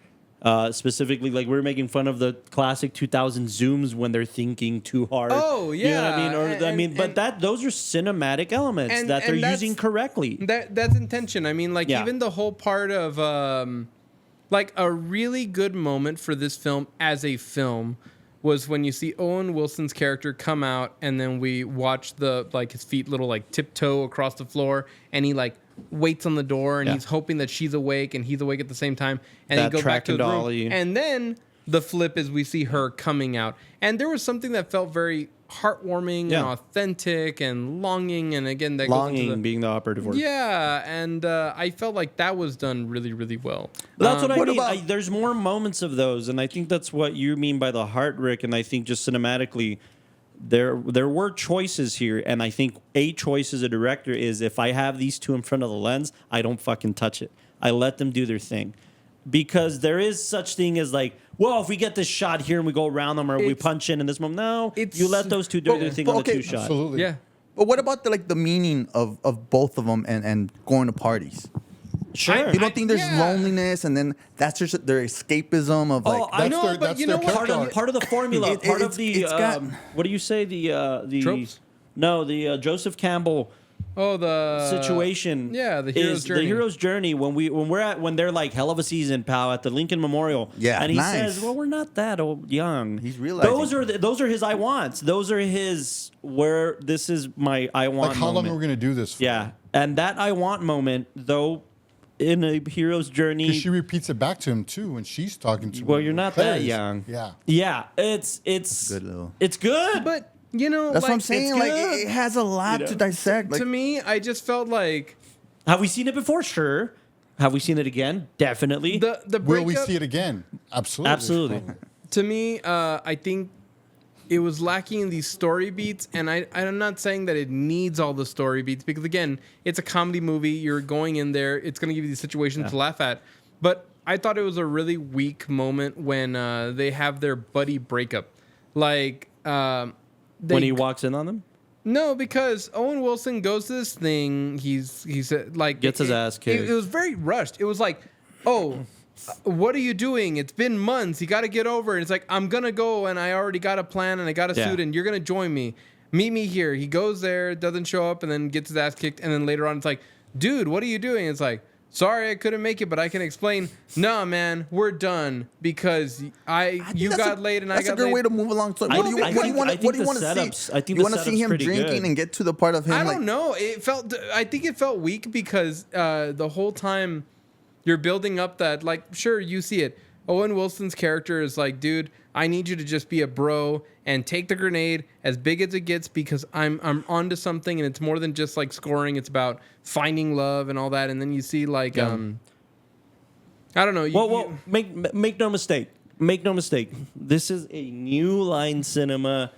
Specifically, like we were making fun of the classic 2000 zooms when they're thinking too hard. Oh, You know what I yeah, mean? But those are cinematic elements and- that they're and that's- using correctly. That's intention. I mean, like Yeah. even the whole part of like a really good moment for this film as a film was when you see Owen Wilson's character come out, and then we watch his feet little like tiptoe across the floor, and he like waits on the door, and Yeah. he's hoping that she's awake and he's awake at the same time, and That he goes back to track the and room, dolly. and then the flip is we see her coming out, and there was something that felt very heartwarming Yeah. and authentic and longing, and again that goes into Longing being the operative word. yeah, and I felt like that was done really, really well. That's what I What mean. about- There's more moments of those, and I think that's what you mean by the heart, Rick. And I think just cinematically, there were choices here, and I think a choice as a director is if I have these two in front of the lens, I don't fucking touch it. I let them do their thing. Because there is such thing as like, well, if we get this shot here and we go around them, or we It's- punch in this moment, no, it's- you let those two do But- their thing but on the okay, two shot. absolutely. Yeah. But what about the meaning of both of them and going to parties? Sure. You don't think there's yeah. loneliness, and then that's just their escapism of like. Oh, I know, their- but that's you their know what? character part of the formula, It- part it's- of the it's got- what do you say the Tropes? No, the Joseph Campbell Oh, the situation. yeah, the hero's is journey. The hero's journey when they're like hell of a season, pal, at the Lincoln Memorial. Yeah, and he nice. says, "Well, we're not that old, young." He's realizing- those are his I wants. Those are his where this is my I want. Like how long moment. are we gonna do this for? Yeah, and that I want moment, though, in a hero's journey. Because she repeats it back to him too when she's talking to him. Well, you're not that Players. young. Yeah. Yeah, it's Good little- It's good. But you know, That's like, what I'm saying. it's Like good. it has a lot You know? to dissect. Like, to me, I just felt like Have we seen it before? Sure. Have we seen it again? Definitely. The Will we breakup- see it again? Absolutely. Absolutely. To me, I think it was lacking in these story beats, and I'm not saying that it needs all the story beats because again, it's a comedy movie. You're going in there, it's going to give you these situations to laugh at. But I thought it was a really weak moment when they have their buddy breakup, like When he walks in on them? No, because Owen Wilson goes to this thing. He's like Gets his ass kicked. It was very rushed. It was like, oh. What are you doing? It's been months. You got to get over it. It's like, I'm going to go and I already got a plan and I got a suit and you're going to join me. Meet me here. He goes there, doesn't show up, and then gets his ass kicked. And then later on, it's like, dude, what are you doing? It's like, sorry, I couldn't make it, but I can explain. Nah, man, we're done because you got late and I got late. That's a good way to move along. So what do you want to see? I think you the want to see setup's him pretty drinking good. and get to the part of him. I like, don't know. I think it felt weak because the whole time you're building up that, like, sure, you see it. Owen Wilson's character is like, dude, I need you to just be a bro and take the grenade as big as it gets because I'm onto something and it's more than just like scoring. It's about finding love and all that. And then you see like, I don't know. Well, make no mistake. Make no mistake. This is a New Line Cinema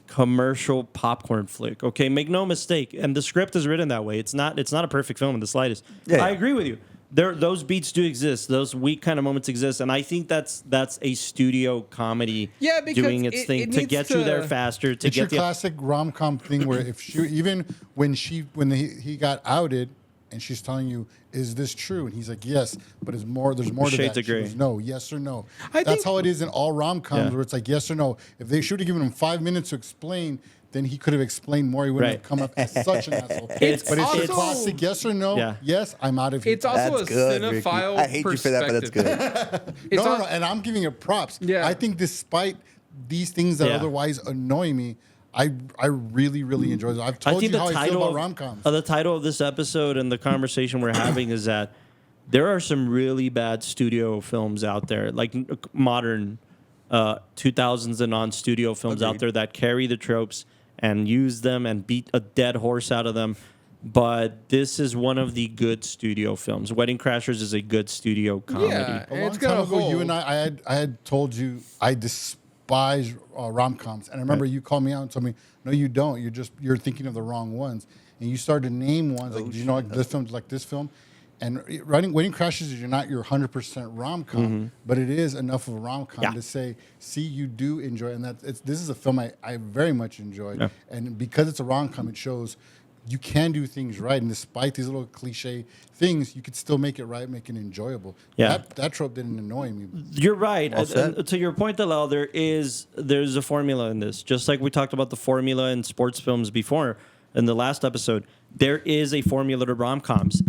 commercial popcorn flick. Okay, make no mistake. And the script is written that way. It's not a perfect film in the slightest. Yeah. I agree with you. Those beats do exist. Those weak kind of moments exist, and I think that's a studio comedy because doing its thing it to needs get you there faster. To It's your get the classic rom com thing where if she even when he got outed and she's telling you, is this true? And he's like, yes, but there's more to Shades that. of Grey. She goes, no, yes or no. I That's think- how it is in all rom coms Yeah. where it's like yes or no. If they should have given him 5 minutes to explain, then he could have explained more. He wouldn't Right. have come up as such an asshole. It's but it's also- a classic yes or no. Yeah. Yes, I'm out of here. It's also That's a good, Ricky. cinephile I hate you for that, but that's good. It's no, al- no, and I'm giving it props. Yeah. I think despite these things that Yeah. otherwise annoy me, I really, really enjoy it. I've I told think you the how I feel title about rom-coms. the title of this episode and the conversation we're having is that there are some really bad studio films out there, like modern 2000s and on studio films out there that carry the tropes and use them and beat a dead horse out of them. But this is one of the good studio films. Wedding Crashers is a good studio comedy. Yeah. A And long it's got time a ago, you whole- and I had told you I despise rom-coms, and I remember you called me out and told me, no, you don't. You're thinking of the wrong ones, and you started to name ones like, do you know like this film's like this film? And Wedding Crashers is not your 100% rom-com, but it is enough of a rom-com Yeah. to say, see, you do enjoy it. And this is a film I very much enjoyed. Yeah. And because it's a rom-com, it shows you can do things right. And despite these little cliche things, you could still make it right, make it enjoyable. Yeah. That trope didn't annoy me. You're right. Well said. And to your point, Dalal, there's a formula in this. Just like we talked about the formula in sports films before in the last episode, there is a formula to rom-coms.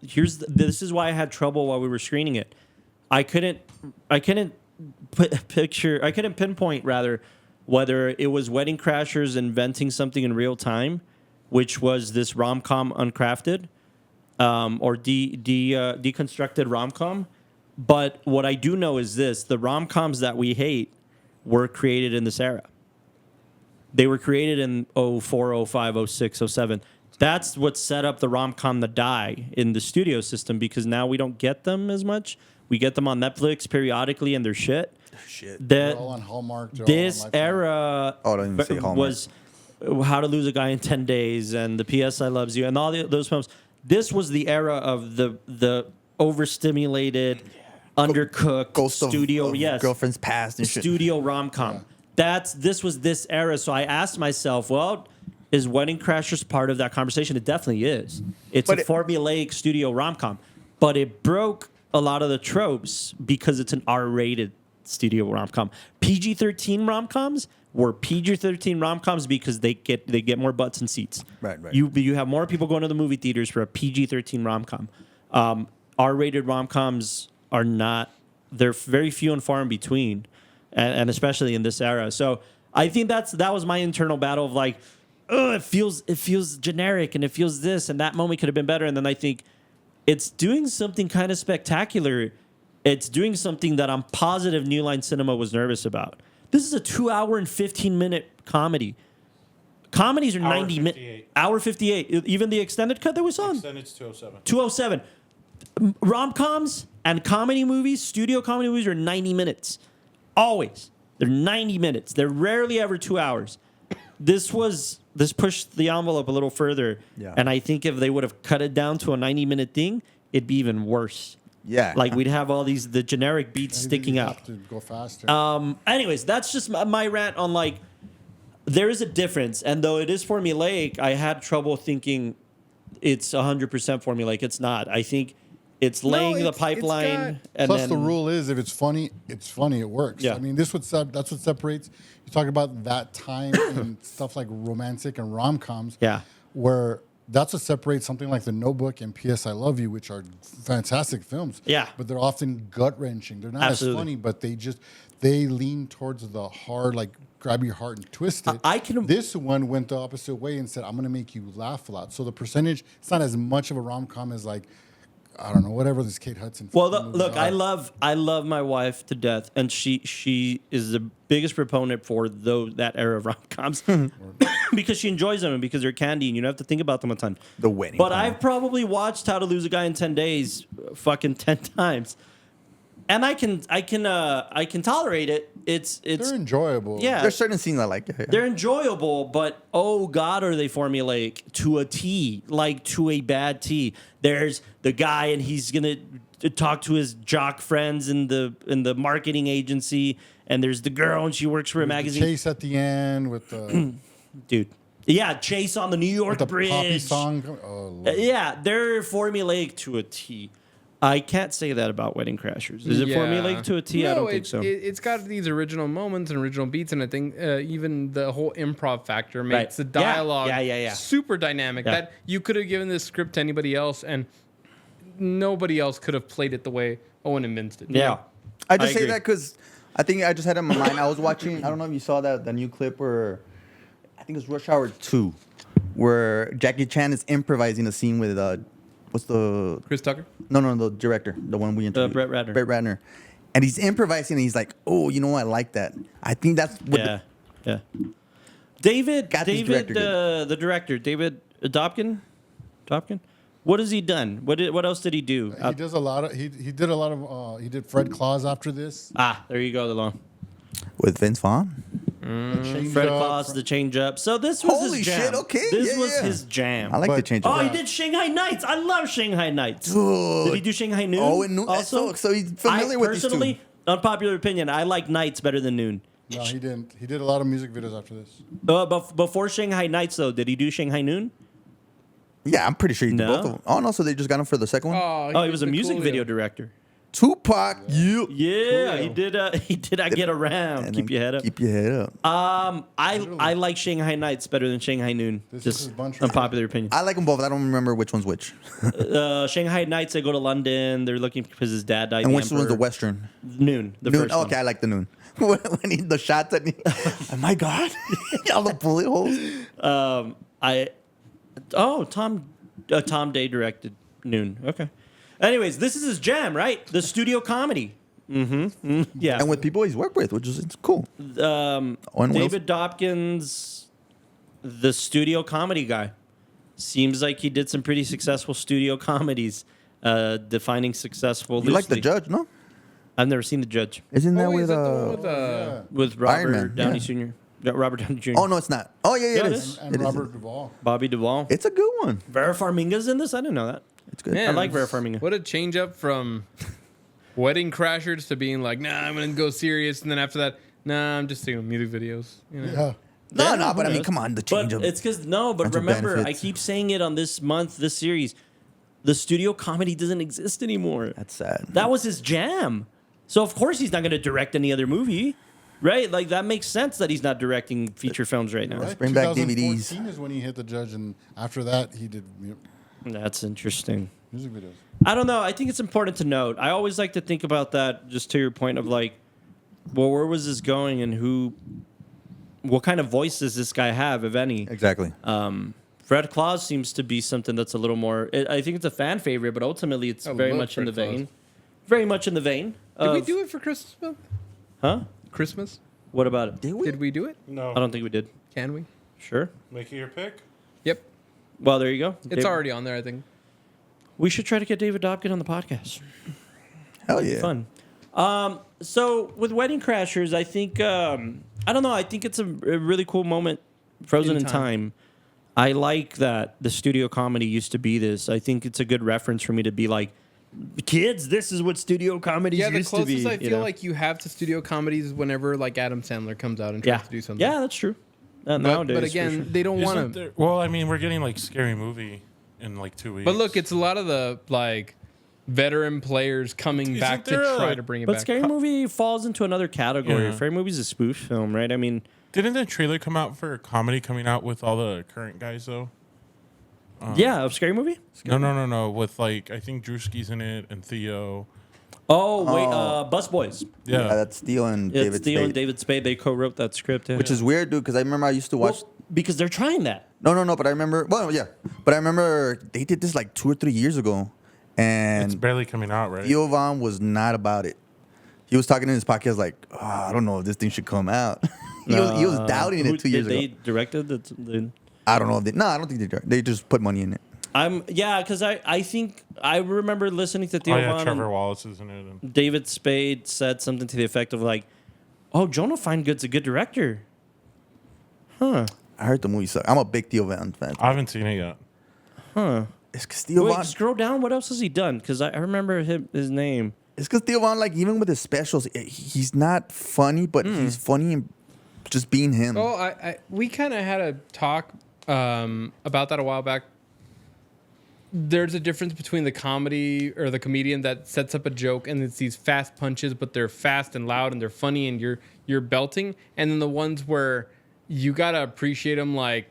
This is why I had trouble while we were screening it. I couldn't pinpoint rather whether it was Wedding Crashers inventing something in real time, which was this rom-com uncrafted, or deconstructed rom-com. But what I do know is this: the rom-coms that we hate were created in this era. They were created in 04, 05, 06, 07. That's what set up the rom-com to die in the studio system because now we don't get them as much. We get them on Netflix periodically and they're shit. They're That all on Hallmark. they're all this on Lifetime. era Oh, don't even say Hallmark. was How to Lose a Guy in 10 Days and the P.S. I Loves You and all those films. This was the era of the overstimulated, undercooked Ghost studio. of Yes, Girlfriend's Past and shit. studio rom-com. This was this era. So I asked myself, well, is Wedding Crashers part of that conversation? It definitely is. It's But a formulaic studio rom-com, but it broke a lot of the tropes because it's an R-rated studio rom-com. PG-13 rom-coms were PG-13 rom-coms because they get more butts and seats. Right. You have more people going to the movie theaters for a PG-13 rom-com. R-rated rom-coms are not. They're very few and far in between, and especially in this era. So I think that was my internal battle of like, it feels generic and it feels this and that moment could have been better. And then I think it's doing something kind of spectacular. It's doing something that I'm positive New Line Cinema was nervous about. This is a 2 hour and 15-minute comedy. Comedies are 90 minutes. 58. Hour 58. Even the extended cut that was on. Then it's 207. 207. rom-coms and comedy movies, studio comedy movies are 90 minutes. Always. They're 90 minutes. They're rarely ever 2 hours. This pushed the envelope a little further. Yeah. And I think if they would have cut it down to a 90-minute thing, it'd be even worse. Yeah. Like we'd have all the generic beats sticking You up. have to go faster. Anyways, that's just my rant on like there is a difference, and though it is formulaic, I had trouble thinking it's 100% formulaic. It's not. I think it's laying the it's pipeline, got- and Plus, then the rule is if it's funny, it's funny. It works. Yeah. I mean, that's what separates. You talk about that time and stuff like romantic and rom coms. Yeah. Where that's what separates something like The Notebook and P.S. I Love You, which are fantastic films. Yeah. But they're often gut wrenching. They're not Absolutely. as funny, but they lean towards the hard, like grab your heart and twist it. I can- This one went the opposite way and said, "I'm going to make you laugh a lot." So the percentage, it's not as much of a rom com as like, I don't know, whatever this Kate Hudson. Well, movies look, are. I love my wife to death, and she is the biggest proponent for that era of rom coms because she enjoys them and because they're candy, and you don't have to think about them a ton. The wedding. But plan. I've probably watched How to Lose a Guy in 10 Days, fucking 10 times, and I can tolerate it. It's They're enjoyable. yeah. There's certain scenes I like. Yeah. They're enjoyable, but oh god, are they formulaic to a T, like to a bad T. There's the guy, and he's gonna talk to his jock friends in the marketing agency, and there's the girl, and she works for a The magazine. chase at the end with the Dude, yeah, Chase on the New York Bridge. poppy song. Oh, Lord. Yeah, they're formulaic to a T. I can't say that about Wedding Crashers. Is it Yeah. formulaic to a T? I don't think so. It's got these original moments and original beats, and I think even the whole improv factor makes Right. the Yeah. dialogue Yeah. super dynamic. Yeah. That you could have given this script to anybody else, and nobody else could have played it the way Owen and Vince did. Yeah. I just I say agree. that because I think I just had it in my mind. I was watching. I don't know if you saw the new clip where I think it's Rush Hour 2, where Jackie Chan is improvising a scene with what's the Chris Tucker. no the director, the one we interviewed, Brett Ratner. Brett Ratner, and he's improvising and he's like, oh, you know what, I like that. I think that's what Yeah. David, Got this director the director, David Dobkin. What has he done? What else did he do? He does a lot of. He did a lot of. He did Fred Claus after this. There you go, the long. with Vince Vaughn. Change Fred Up, Claus, the change up. So this was Holy his jam. shit, okay, This yeah, was yeah. his jam. I like the But- change. Oh, of he that. did Shanghai Nights. I love Shanghai Nights. Dude. Did he do Shanghai Noon? Oh, and Noon. Also, So he's familiar I with these two. personally, unpopular opinion, I like Nights better than Noon. No, he didn't. He did a lot of music videos after this. Before Shanghai Nights, though, did he do Shanghai Noon? Yeah, I'm pretty sure he did No. both of them. Oh no, so they just got him for the second one. Oh, he was a music video director. Tupac, you. Yeah, he Coolio. did. He did. I get around. And Keep then your head up. Keep your head up. I like Shanghai Nights better than Shanghai Noon. This is Just his bunch right unpopular opinion. I like them both. I don't remember which one's which. Shanghai Nights, they go to London. They're looking because his dad died. And the which one's the Emperor. Western? Noon. The Noon. first Okay, I like the Noon. when the shots at me. Oh my God. All the bullet holes. Tom Day directed Noon. Okay. Anyways, this is his jam, right? The studio comedy. Yeah. And with people he's worked with, which is it's cool. Owen Wilson. David Dobkins, the studio comedy guy. Seems like he did some pretty successful studio comedies. Defining successful. You like the loosely. Judge, no? I've never seen the Judge Isn't that Oh, with is that the one with Yeah. with Iron Robert Man, Downey yeah. Jr. Yeah, Robert Downey Jr. Oh no, it's not. Oh yeah, Yeah, it it is. is. And It is. Robert Duvall. Bobby Duvall. It's a good one. Vera Farmiga's in this. I didn't know that. It's good. I like Vera Farmiga. What a change up from Wedding Crashers to being like, nah, I'm gonna go serious, and then after that, nah, I'm just doing music videos. You know? Yeah. No, Yeah, no, who but I mean, knows? come on, the But change of it's because but bunch of remember, I benefits. keep saying it on this series. The studio comedy doesn't exist anymore. That's sad. That was his jam. So of course he's not going to direct any other movie, right? Like that makes sense that he's not directing feature films right now. Right? bring back 2014 DVDs. is when he hit the Judge, and after that, he did That's interesting. music videos. I don't know. I think it's important to note. I always like to think about that, just to your point of like, well, where was this going, and what kind of voice does this guy have, if any? Exactly. Fred Claus seems to be something that's a little more. I think it's a fan favorite, but ultimately it's I very love much in the Fred Claus. vein. Very much in the vein. Did we of- do it for Christmas? Bill? Huh? Christmas? What about it? Did we do it? No. I don't think we did. Can we? Sure. Make it your pick. Yep. Well, there you go. It's already on there, I think. We should try to get David Dobkin on the podcast. Hell yeah. Fun. So with Wedding Crashers, I think I don't know. I think it's a really cool moment, frozen in time. I like that the studio comedy used to be this. I think it's a good reference for me to be like, kids, this is what studio comedies Yeah, the used to be. closest I feel like you have to studio comedies is whenever like Adam Sandler comes out and tries to do something. Yeah, that's true. Nowadays, But for again, sure. they don't want Isn't to. there- well, I mean, we're getting like Scary Movie in like 2 weeks. But look, it's a lot of the like veteran players coming Isn't back to there a, try like- to bring it But back. Scary Movie falls into another category. Yeah. Scary Movie's a spoof film, right? I mean, Didn't the trailer come out for a comedy coming out with all the current guys though? yeah, a Scary Movie. No. With like I think Drewski's in it and Theo. Oh wait, Bus Boys. Yeah, Yeah. that's Theo and It's David Theo Spade. and David Spade. They co-wrote that script, yeah. Which is weird, dude, because I remember I used to watch. Well, because they're trying that. No, but I remember. Well, yeah, but I remember they did this like 2 or 3 years ago, It's and barely coming out, right? Theo Vaughn was not about it. He was talking in his podcast like, oh, I don't know if this thing should come out. he was doubting it 2 years They ago. directed it. I don't know. I don't think they did. They just put money in it. Because I think I remember listening to Theo Oh yeah, Von Trevor and Wallace is in it. And David Spade said something to the effect of like, "Oh, Jonah Finegood's a good director." Huh. I heard the movie sucked. I'm a big Theo Vaughn fan. I haven't seen it yet. It's because Theo Vaughn. Wait, scroll down. What else has he done? Because I remember his name. It's because Theo Vaughn, like even with his specials, he's not funny, but he's funny and just being him. Oh, we kind of had a talk about that a while back. There's a difference between the comedy or the comedian that sets up a joke and it's these fast punches, but they're fast and loud and they're funny and you're belting, and then the ones where you gotta appreciate them like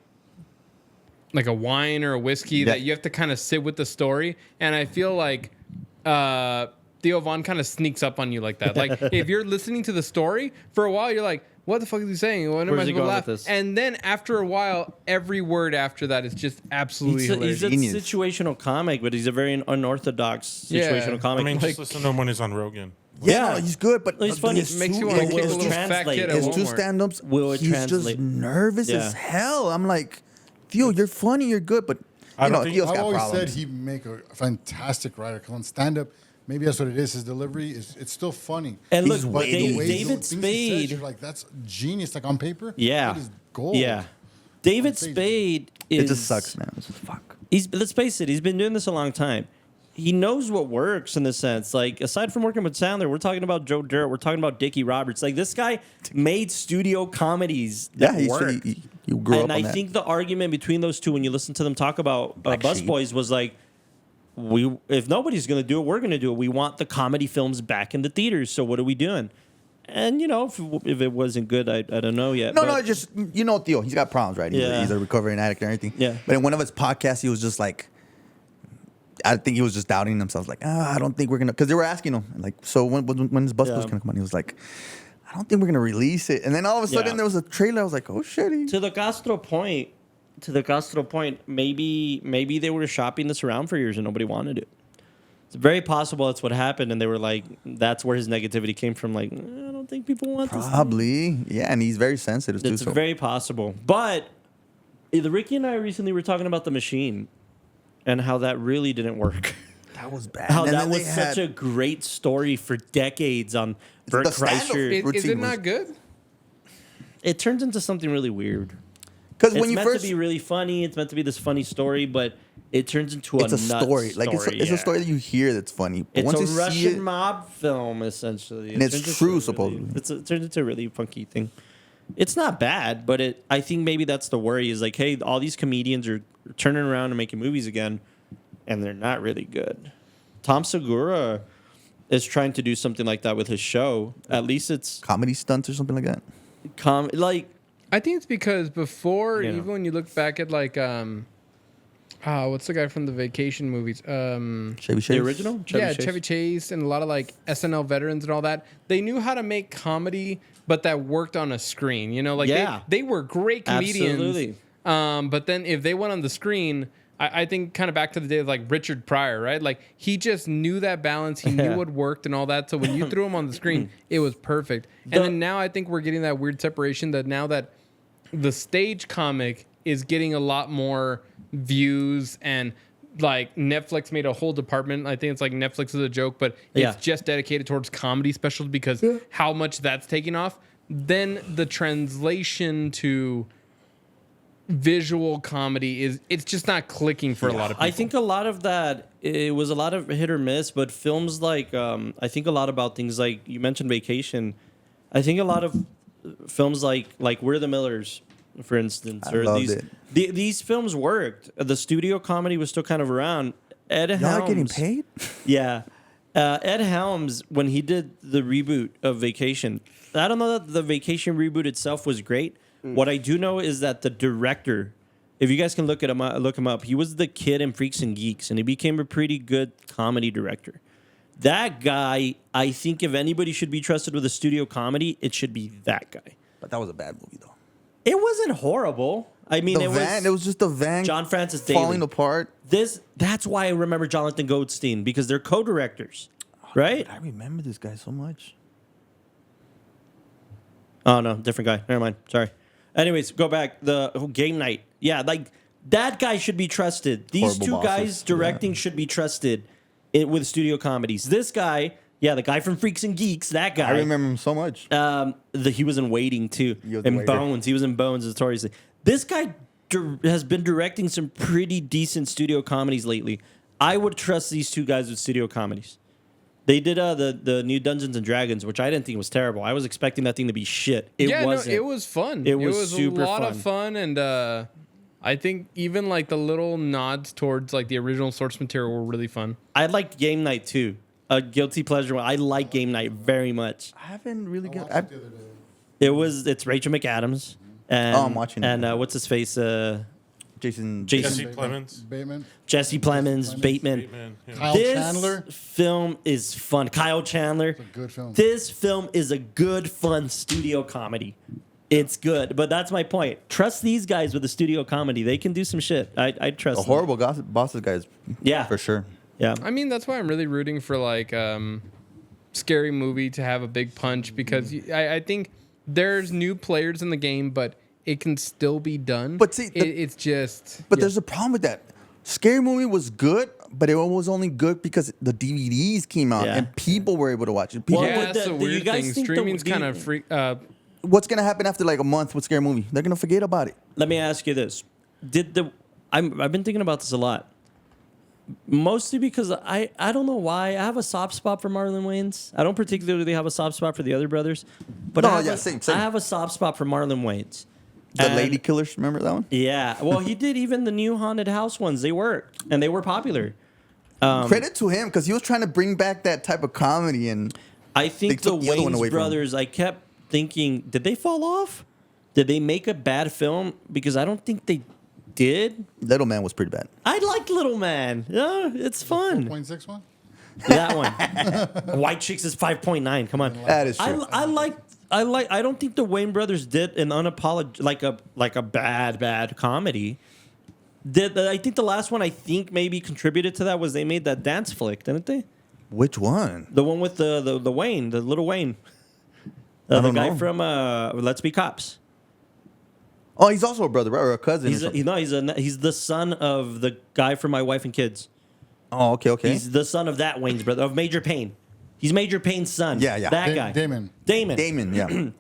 a wine or a whiskey that you have to kind of sit with the story. And I feel like Theo Vaughn kind of sneaks up on you like that. Like if you're listening to the story for a while, you're like, what the fuck is he saying? When am I Where's he supposed to going laugh? with this? And then after a while, every word after that is just absolutely hilarious. He's a Genius. situational comic, but he's a very unorthodox situational Yeah. comic. I mean, Like- just listen to him when he's on Rogan. Yeah, Yeah. he's good, but He's funny. his It makes two- you want to his kick a will little fat translate. kid at his two Walmart. stand-ups, Will it he's translate? just nervous Yeah. as hell. I'm like, Theo, you're funny, you're good, but I you don't know, think- Theo's I've got always problems. said he'd make a fantastic writer. Because on stand-up, maybe that's what it is. His delivery it's still funny. And He's look, way- David things he says, Spade. you're like, that's genius. Like on paper, Yeah. that is gold. Yeah. David On stage. Spade is. it just sucks, man. It's just fuck. Let's face it, he's been doing this a long time. He knows what works in the sense. Like, aside from working with Sandler, we're talking about Joe Dirt, we're talking about Dickie Roberts. Like, this guy made studio comedies that Yeah, worked. he grew And up on I that. think the argument between those two, when you listen to them talk about Black Bus Sheep. Boys, was like, if nobody's going to do it, we're going to do it. We want the comedy films back in the theaters. So what are we doing? And you know, if it wasn't good, I don't know yet. No, but- just you know, Theo, he's got problems, right? Yeah. He's a recovering addict and everything. Yeah. But in one of his podcasts, he was just like, I think he was just doubting himself, like, I don't think we're gonna, because they were asking him, like, so when his bus was Yeah. gonna come on, he was like, I don't think we're gonna release it. And then all of a sudden Yeah. there was a trailer. I was like, oh shit. To the Castro point, maybe they were shopping this around for years and nobody wanted it. It's very possible that's what happened, and they were like, that's where his negativity came from. Like, I don't think people want this. Probably, yeah, and he's very sensitive too. It's So very possible. But the Ricky and I recently were talking about The Machine and how that really didn't work. that was bad. How And that then they was such a great story for decades on Bert the stand-up. Kreischer. Is it routine was- not good? It turns into something really weird. because It's when you meant first, to be really funny. It's meant to be this funny story, but it turns into it's a nuts story. Like it's yeah. a story that you hear that's funny. But It's once a you see Russian it, mob film, essentially. And It it's turns into true, a really- supposedly. It turns into a really funky thing. It's not bad, but I think maybe that's the worry is like, hey, all these comedians are turning around and making movies again, and they're not really good. Tom Segura is trying to do something like that with his show. At least it's comedy stunts or something like that. like I think it's because before, Yeah. even when you look back at like, what's the guy from the vacation movies? Chevy Chase. the original. Chevy Chase and a lot of like SNL veterans and all that. They knew how to make comedy, but that worked on a screen. You know, like Yeah. they were great comedians. Absolutely. But then if they went on the screen, I think kind of back to the day of like Richard Pryor, right? Like he just knew that balance. He knew what worked and all that. So when you threw him on the screen, it was perfect. And then now I think we're getting that weird separation that now that the stage comic is getting a lot more views and like Netflix made a whole department. I think it's like Netflix is a joke, but it's just dedicated towards comedy specials because how much that's taking off. Then the translation to visual comedy it's just not clicking for a lot of people. I think a lot of that, it was a lot of hit or miss, but films like, I think a lot about things like, you mentioned Vacation. I think a lot of films like We're the Millers, for instance, I loved it. These films worked. The studio comedy was still kind of around. Ed Helms. Y'all are getting paid? Yeah. Ed Helms, when he did the reboot of Vacation, I don't know that the Vacation reboot itself was great. What I do know is that the director, if you guys can look him up, he was the kid in Freaks and Geeks, and he became a pretty good comedy director. That guy, I think if anybody should be trusted with a studio comedy, it should be that guy. But that was a bad movie, though. It wasn't horrible. I mean, It was just the van John Francis Daley falling apart. That's why I remember Jonathan Goldstein, because they're co-directors, right? I remember this guy so much. Oh no, different guy. Never mind. Sorry. Anyways, go back. The Game Night. Yeah, like that guy should be trusted. These Horrible two bosses. guys directing should be trusted with studio comedies. This guy, the guy from Freaks and Geeks, that guy. I remember him so much. He was in Waiting too. He was In in Waiter. Bones. He was in Bones. Notoriously. This guy has been directing some pretty decent studio comedies lately. I would trust these two guys with studio comedies. They did the new Dungeons and Dragons, which I didn't think was terrible. I was expecting that thing to be shit. It wasn't. It was fun. It was super a lot fun. of fun, and I think even like the little nods towards like the original source material were really fun. I liked Game Night too. A guilty pleasure. I like Game Night very much. I haven't really I got. watched it the other day. It's Rachel McAdams and I'm watching it. and what's his face? Jason. Jesse Plemons. Bateman. Jesse Plemons, Bateman. Bateman, yeah. Kyle This Chandler. film is fun. Kyle Chandler. It's a good film. This film is a good, fun studio comedy. It's good, but that's my point. Trust these guys with a studio comedy. They can do some shit. I trust The them. horrible bosses guys. Yeah. For sure. Yeah. I mean, that's why I'm really rooting for like Scary Movie to have a big punch because I think there's new players in the game, but it can still be done. But see, it's just. But there's a problem with that. Scary Movie was good, but it was only good because the DVDs came out Yeah. and people were able to watch it. People, Well, Yeah, but that's the- a do you weird guys thing. think Streaming's the- kind of free. what's gonna happen after like a month with Scary Movie? They're gonna forget about it. Let me ask you this: I've been thinking about this a lot, mostly because I don't know why I have a soft spot for Marlon Wayans. I don't particularly have a soft spot for the other brothers, but No, I have yeah, a, same. I have a soft spot for Marlon Wayans. The And- Lady Killers, remember that one? Yeah, well, he did even the new haunted house ones. They worked and they were popular. Credit to him because he was trying to bring back that type of comedy and I think They the took the other one away Wayans from him. brothers. I kept thinking, did they fall off? Did they make a bad film? Because I don't think they did. Little Man was pretty bad. I liked Little Man. Yeah, it's fun. 4.6 one. That one. White Chicks is 5.9. Come on. That is true. I don't think the Wayne brothers did an like a bad comedy. I think the last one I think maybe contributed to that was they made that dance flick, didn't they? Which one? The one with the Wayne, the little Wayne. I The don't guy know. from Let's Be Cops. Oh, he's also a brother, right? Or a cousin. He's he's the son of the guy from My Wife and Kids. Oh, okay. He's the son of that Wayne's brother, of Major Payne. He's Major Payne's son. Yeah. That guy. Damon. Damon, yeah.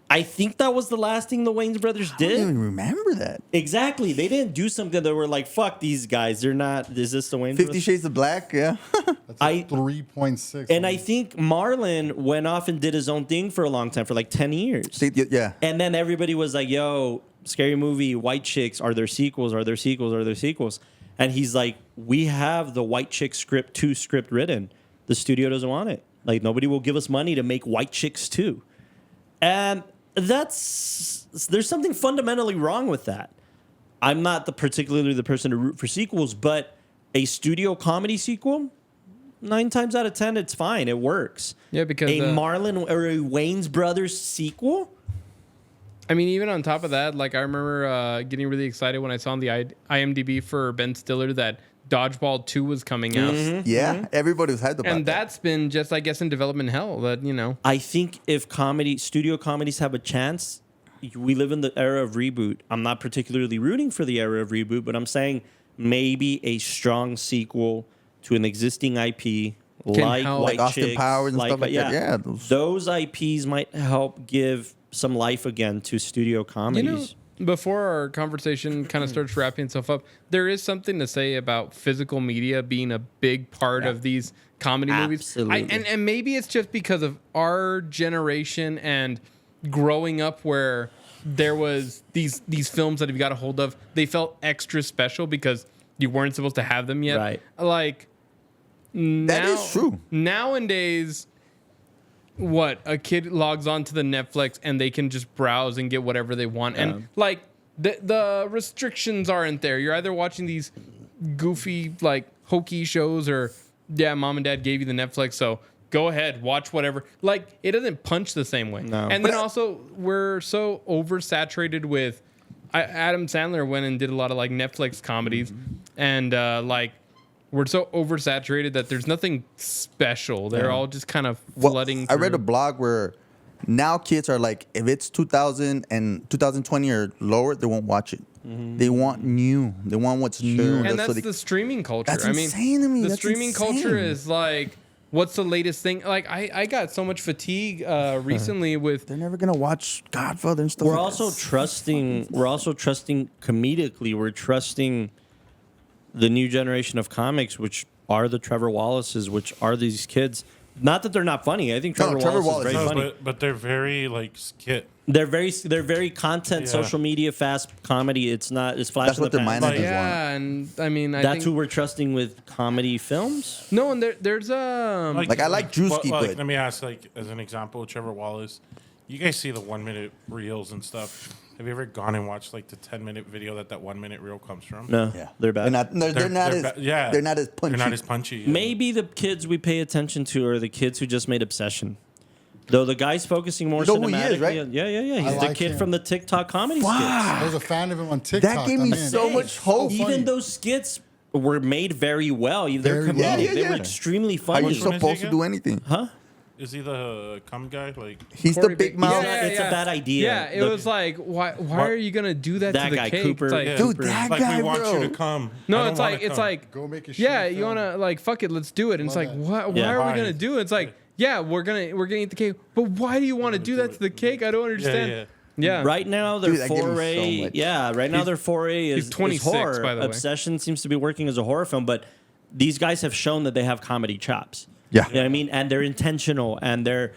I think that was the last thing the Wayne's brothers I did. don't even remember that. Exactly. They didn't do something that were like, fuck these guys. They're not. Is this the Wayne 50 brothers? Shades of Black, yeah. That's I- 3.6. And I think Marlon went off and did his own thing for a long time, for like 10 years. See, yeah. And then everybody was like, yo, Scary Movie, White Chicks, are there sequels? Are there sequels? Are there sequels? And he's like, we have the White Chicks script 2 script written. The studio doesn't want it. Like, nobody will give us money to make White Chicks 2. And there's something fundamentally wrong with that. I'm not particularly the person to root for sequels, but a studio comedy sequel, 9 times out of 10, it's fine. It works. Yeah, because a Marlon or a Wayne's Brothers sequel. I mean, even on top of that, like I remember getting really excited when I saw on the IMDb for Ben Stiller that Dodgeball 2 was coming out. Yeah, everybody was hyped about And that. that's been just, I guess, in development hell. That I think if studio comedies have a chance, we live in the era of reboot. I'm not particularly rooting for the era of reboot, but I'm saying maybe a strong sequel to an existing IP like help. White Like Austin Chicks, Powers and stuff like that. Yeah, those IPs might help give some life again to studio comedies. Before our conversation kind of starts wrapping itself up, there is something to say about physical media being a big part of these comedy movies. Absolutely. And maybe it's just because of our generation and growing up where there was these films that you got a hold of. They felt extra special because you weren't supposed to have them yet. Right. Like, that is true. Nowadays, what a kid logs on to the Netflix and they can just browse and get whatever they want, and like the restrictions aren't there. You're either watching these goofy like hokey shows, or mom and dad gave you the Netflix, so go ahead, watch whatever. Like, it doesn't punch the same way. No. And then also we're so oversaturated with. Adam Sandler went and did a lot of like Netflix comedies, and like. We're so oversaturated that there's nothing special. They're all just kind of flooding. I read through. a blog where now kids are like, if it's 2000 and 2020 or lower, they won't watch it. They want new. They want what's new. And what that's the streaming culture. That's I mean, insane to me. the That's streaming culture insane. is like, what's the latest thing? Like, I got so much fatigue recently with. They're never gonna watch Godfather and stuff. We're like also that. trusting. We're also trusting comedically. We're trusting the new generation of comics, which are the Trevor Wallaces, which are these kids. Not that they're not funny. I think Trevor, Trevor Wallace is very No, funny. but they're very like skit. They're very content, Yeah. social media, fast comedy. It's not. It's flash That's in what the their pan. mind is. Yeah, and I mean, I That's think who we're trusting with comedy films. no, and there's Like, I like Drewski, but- let me ask, like, as an example, Trevor Wallace. You guys see the 1 minute reels and stuff. Have you ever gone and watched like the 10-minute video that 1 minute reel comes from? No, Yeah, they're bad. They're not as. yeah. They're not as punchy. They're not as punchy. Yeah. Maybe the kids we pay attention to are the kids who just made Obsession. Though the guy's focusing more You know who he cinematically. is, right? Yeah. He's I the like kid him. from the TikTok comedy skits. I was a fan of him on TikTok. That gave me I mean, so much hope. funny. Even those skits were made very well. They're Very comedic. well. Yeah, They were yeah. extremely How funny. you one is he supposed to again? do anything? Huh? Is he the cum guy? Like, He's Corey the big Big- mouth. Yeah, It's a bad idea. Yeah, it The- was like, why What? are you gonna do that That to the guy, cake? Cooper. It's like, yeah. Dude, that like guy, we want bro. you to come. no, I don't it's like wanna it's come. like Go make a shitty yeah, you film. wanna like fuck it, let's do it. And it's Love like, that. why Yeah. are we Why? gonna do it? It's like, yeah, we're gonna eat the cake, but why do you want to do that to the cake? I don't understand. Yeah. Right now, their Dude, that gave me so foray, much. right now their foray is 26, horror. by the way. Obsession seems to be working as a horror film, but these guys have shown that they have comedy chops. Yeah. You know what I mean? And they're intentional, and they're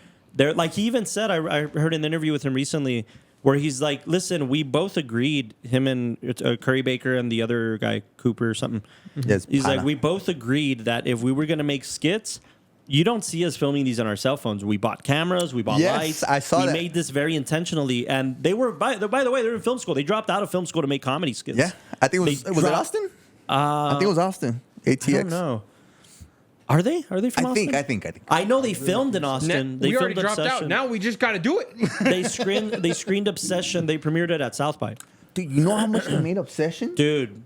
like, he even said, I heard an interview with him recently where he's like, listen, we both agreed, him and Curry Baker and the other guy, Cooper or something. Yes, He's like, Pana. we both agreed that if we were going to make skits, you don't see us filming these on our cell phones. We bought cameras, we bought Yes, lights. I saw we that. made this very intentionally, and they were by the way, they're in film school. They dropped out of film school to make comedy skits. Yeah, I think it was. They Was it dropped- Austin? I think it was Austin. ATX. I don't know. Are they? Are they from I Austin? think. I know they filmed in Austin. They we already filmed dropped Obsession. out. Now we just got to do it. They screened Obsession. They premiered it at South by. Dude, you know how much they made Obsession? Dude,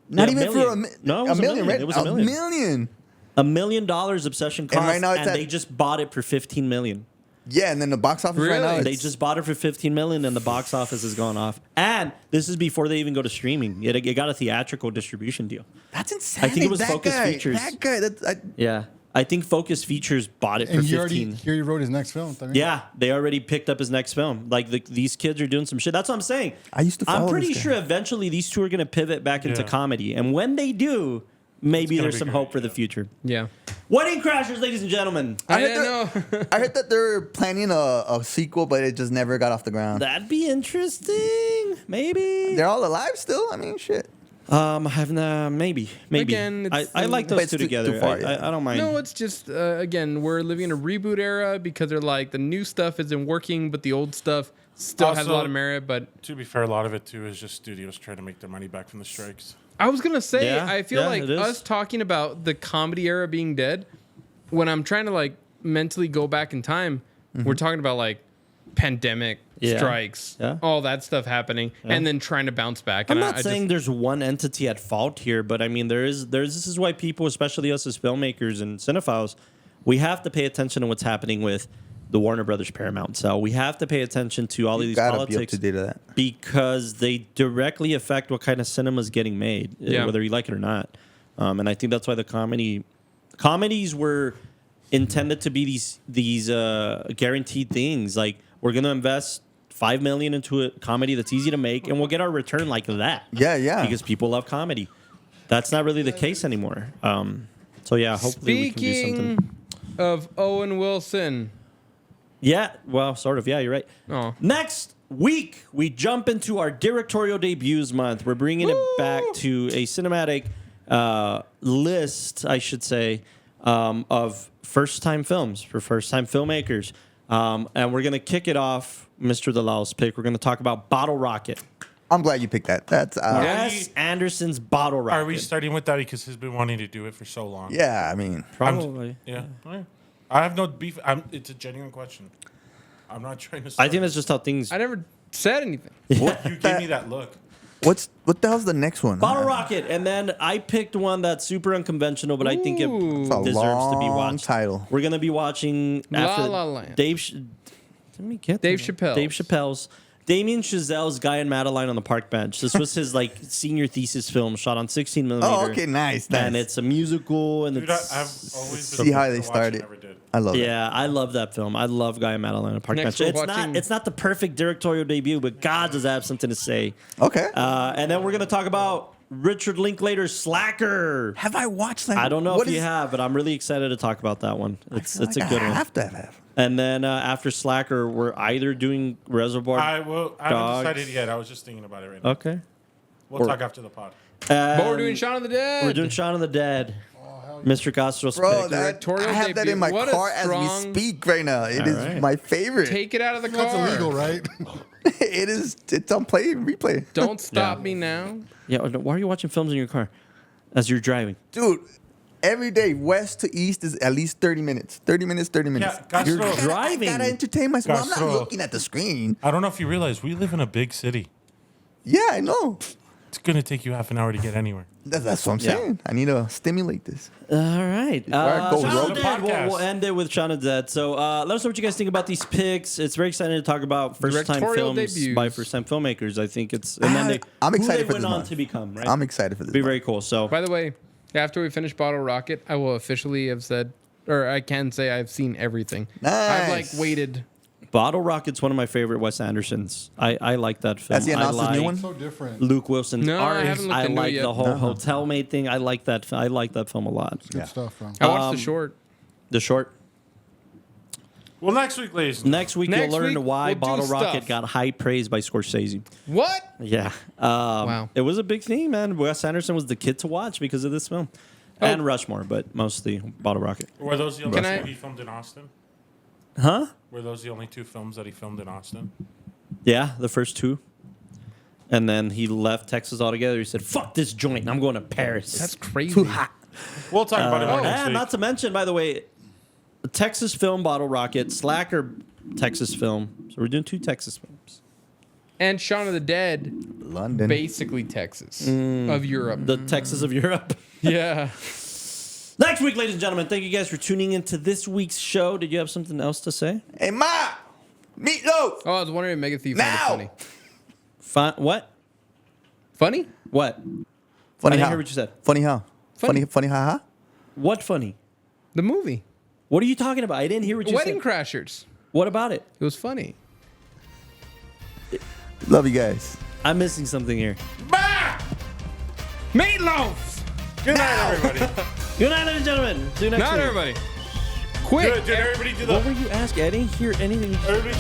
Not yeah, even for a No, it was a million, right? It was a million. million. $1 million Obsession cost, And right now it's at- they just bought it for $15 million. Yeah, and then the box office right now. Really? They it's- just bought it for $15 million, and the box office has gone off. And this is before they even go to streaming. It got a theatrical distribution deal. That's insane. I think it was that Focus guy, Features. That guy. Yeah, I think Focus Features bought it for And he 15. already wrote his next film. I mean, Yeah, they already picked up his next film. Like these kids are doing some shit. That's what I'm saying. I used to I'm follow pretty this guy. sure eventually these two are going to pivot back into Yeah. comedy, and when they do, maybe gonna there's be some great, hope for the yeah. future. Yeah. Wedding Crashers, ladies and gentlemen. I heard didn't know. I heard that they're planning a sequel, but it just never got off the ground. That'd be interesting. Maybe. They're all alive still. I mean, shit. Maybe. Again, it's I like But those it's two too together. far, yeah. I don't mind. No, it's just again, we're living in a reboot era because they're like the new stuff isn't working, but the old stuff still has a Also- lot of merit. But To be fair, a lot of it too is just studios trying to make their money back from the strikes. I was gonna say, Yeah, I feel yeah, like it is. us talking about the comedy era being dead, when I'm trying to like mentally go back in time, we're talking about like pandemic, Yeah. strikes, Yeah. all that stuff happening, and then trying to bounce back. I'm And not saying there's one entity at fault here, but I mean there's this is why people, especially us as filmmakers and cinephiles, we have to pay attention to what's happening with the Warner Brothers Paramount. So we have to pay attention to all of these Gotta be up politics to date of that. because they directly affect what kind of cinema is getting made, Yeah. whether you like it or not. And I think that's why the comedies were intended to be these guaranteed things. Like, we're gonna invest $5 million into a comedy that's easy to make, and we'll get our return like that. Yeah. Because people love comedy. That's not really the case anymore. So yeah, hopefully we can do something. Speaking of Owen Wilson. Yeah, well, sort of. Yeah, you're right. Oh. Next week, we jump into our directorial debuts month. We're bringing it back to a cinematic list, I should say, of first-time films for first-time filmmakers. And we're going to kick it off, Mr. Dalal's pick. We're going to talk about Bottle Rocket. I'm glad you picked that. That's Wes Anderson's Bottle Rocket. Are we starting with that because he's been wanting to do it for so long? yeah. I mean, Probably. Yeah. I have no beef. It's a genuine question. I'm not trying to. I think that's just how things... I never said anything. You gave me that look. what the hell's the next one? Bottle Rocket, and then I picked one that's super unconventional, but I think it Ooh. It's a deserves to be long watched. title. We're gonna be watching La after La Land. Let me get Dave there. Chappelle's. Dave Chappelle's. Damien Chazelle's Guy and Madeline on the Park Bench. This was his like senior thesis film, shot on 16 millimeter. Oh, okay, nice. And it's a musical, and Dude, it's I've always been See how to they watch it, started. never did. I love it. yeah, I love that film. I love Guy and Madeline on the Park Next Bench. we're watching- It's not the perfect directorial debut, but God does have something to say. Okay. And then we're gonna talk about Richard Linklater's Slacker. have I watched that? I don't know What if you is- have, but I'm really excited to talk about that one. I It's feel a like good I one. have to have. And then after Slacker, we're either doing Reservoir. I haven't Dogs. decided yet. I was just thinking about it right now. Okay. We'll talk after the pod. But we're doing Shaun of the Dead. We're doing Shaun of the Dead. Mr. Castro's Bro, pick. Directorial I have that debut. in my What a car as strong- we speak right now. It is right. my favorite. Take it out of the That's car. illegal, right? It is. It's on play and replay. Don't stop me now. Yeah, why are you watching films in your car as you're driving? Dude, every day, west to east is at least 30 minutes. 30 minutes, 30 minutes. Yeah, Castro. You're driving. I gotta entertain myself. I'm Castro. not looking at the screen. I don't know if you realize we live in a big city. Yeah, I know. It's gonna take you half an hour to get anywhere. That's what I'm Yeah. saying. I need to stimulate this. All right. I go Shaun of rogue. the Dead. Podcast. We'll end it with Shaun of the Dead. So let us know what you guys think about these picks. It's very exciting to talk about first-time Directorial films debuts. by first-time filmmakers. I think it's... And then I'm excited who they for went this on month. to become, right? I'm excited for this. Be month. very cool. So By the way, after we finish Bottle Rocket, I will officially have said, or I can say I've seen everything. I've like Nice. waited. Bottle Rocket's one of my favorite Wes Andersons. I like that film. Has he announced his new one? So different. Luke Wilson's No, I art. haven't looked into it like yet. the whole Uh-huh. hotel mate thing. I like that. I like that film a lot. Good Yeah. stuff, bro. I watched the short. The short. Well, next week, ladies. Next week Next you'll learn week, why we'll do Bottle Rocket stuff. got high praise by Scorsese. What? Yeah. Wow. It was a big theme, man. Wes Anderson was the kid to watch because of this film. And Rushmore, but mostly Bottle Rocket. Were those the only Can two I- he filmed in Austin? Huh? Were those the only two films that he filmed in Austin? Yeah, the first two. And then he left Texas altogether. He said, fuck this joint. I'm going to Paris. That's crazy. We'll talk about it more next And week. not to mention, by the way, Texas film Bottle Rocket, Slacker Texas film. So we're doing 2 Texas films. And Shaun of the Dead, London. basically Texas of Europe. The Texas of Europe. Yeah. Next week, ladies and gentlemen, thank you guys for tuning into this week's show. Did you have something else to say? Hey, Ma! Meatloaf! Oh, I was wondering if Mega Thief found it Now! funny. What? Funny? What? Funny I didn't how? hear what you said. Funny how? Funny. Funny haha? What funny? The movie. What are you talking about? I didn't hear what you Wedding said. Crashers. What about it? It was funny. Love you guys. I'm missing something here. Meatloaf! Good night, everybody. Good night, ladies and gentlemen. See you next Not week. everybody. Quick. Did everybody do What the... were you asking? I didn't hear anything. Everybody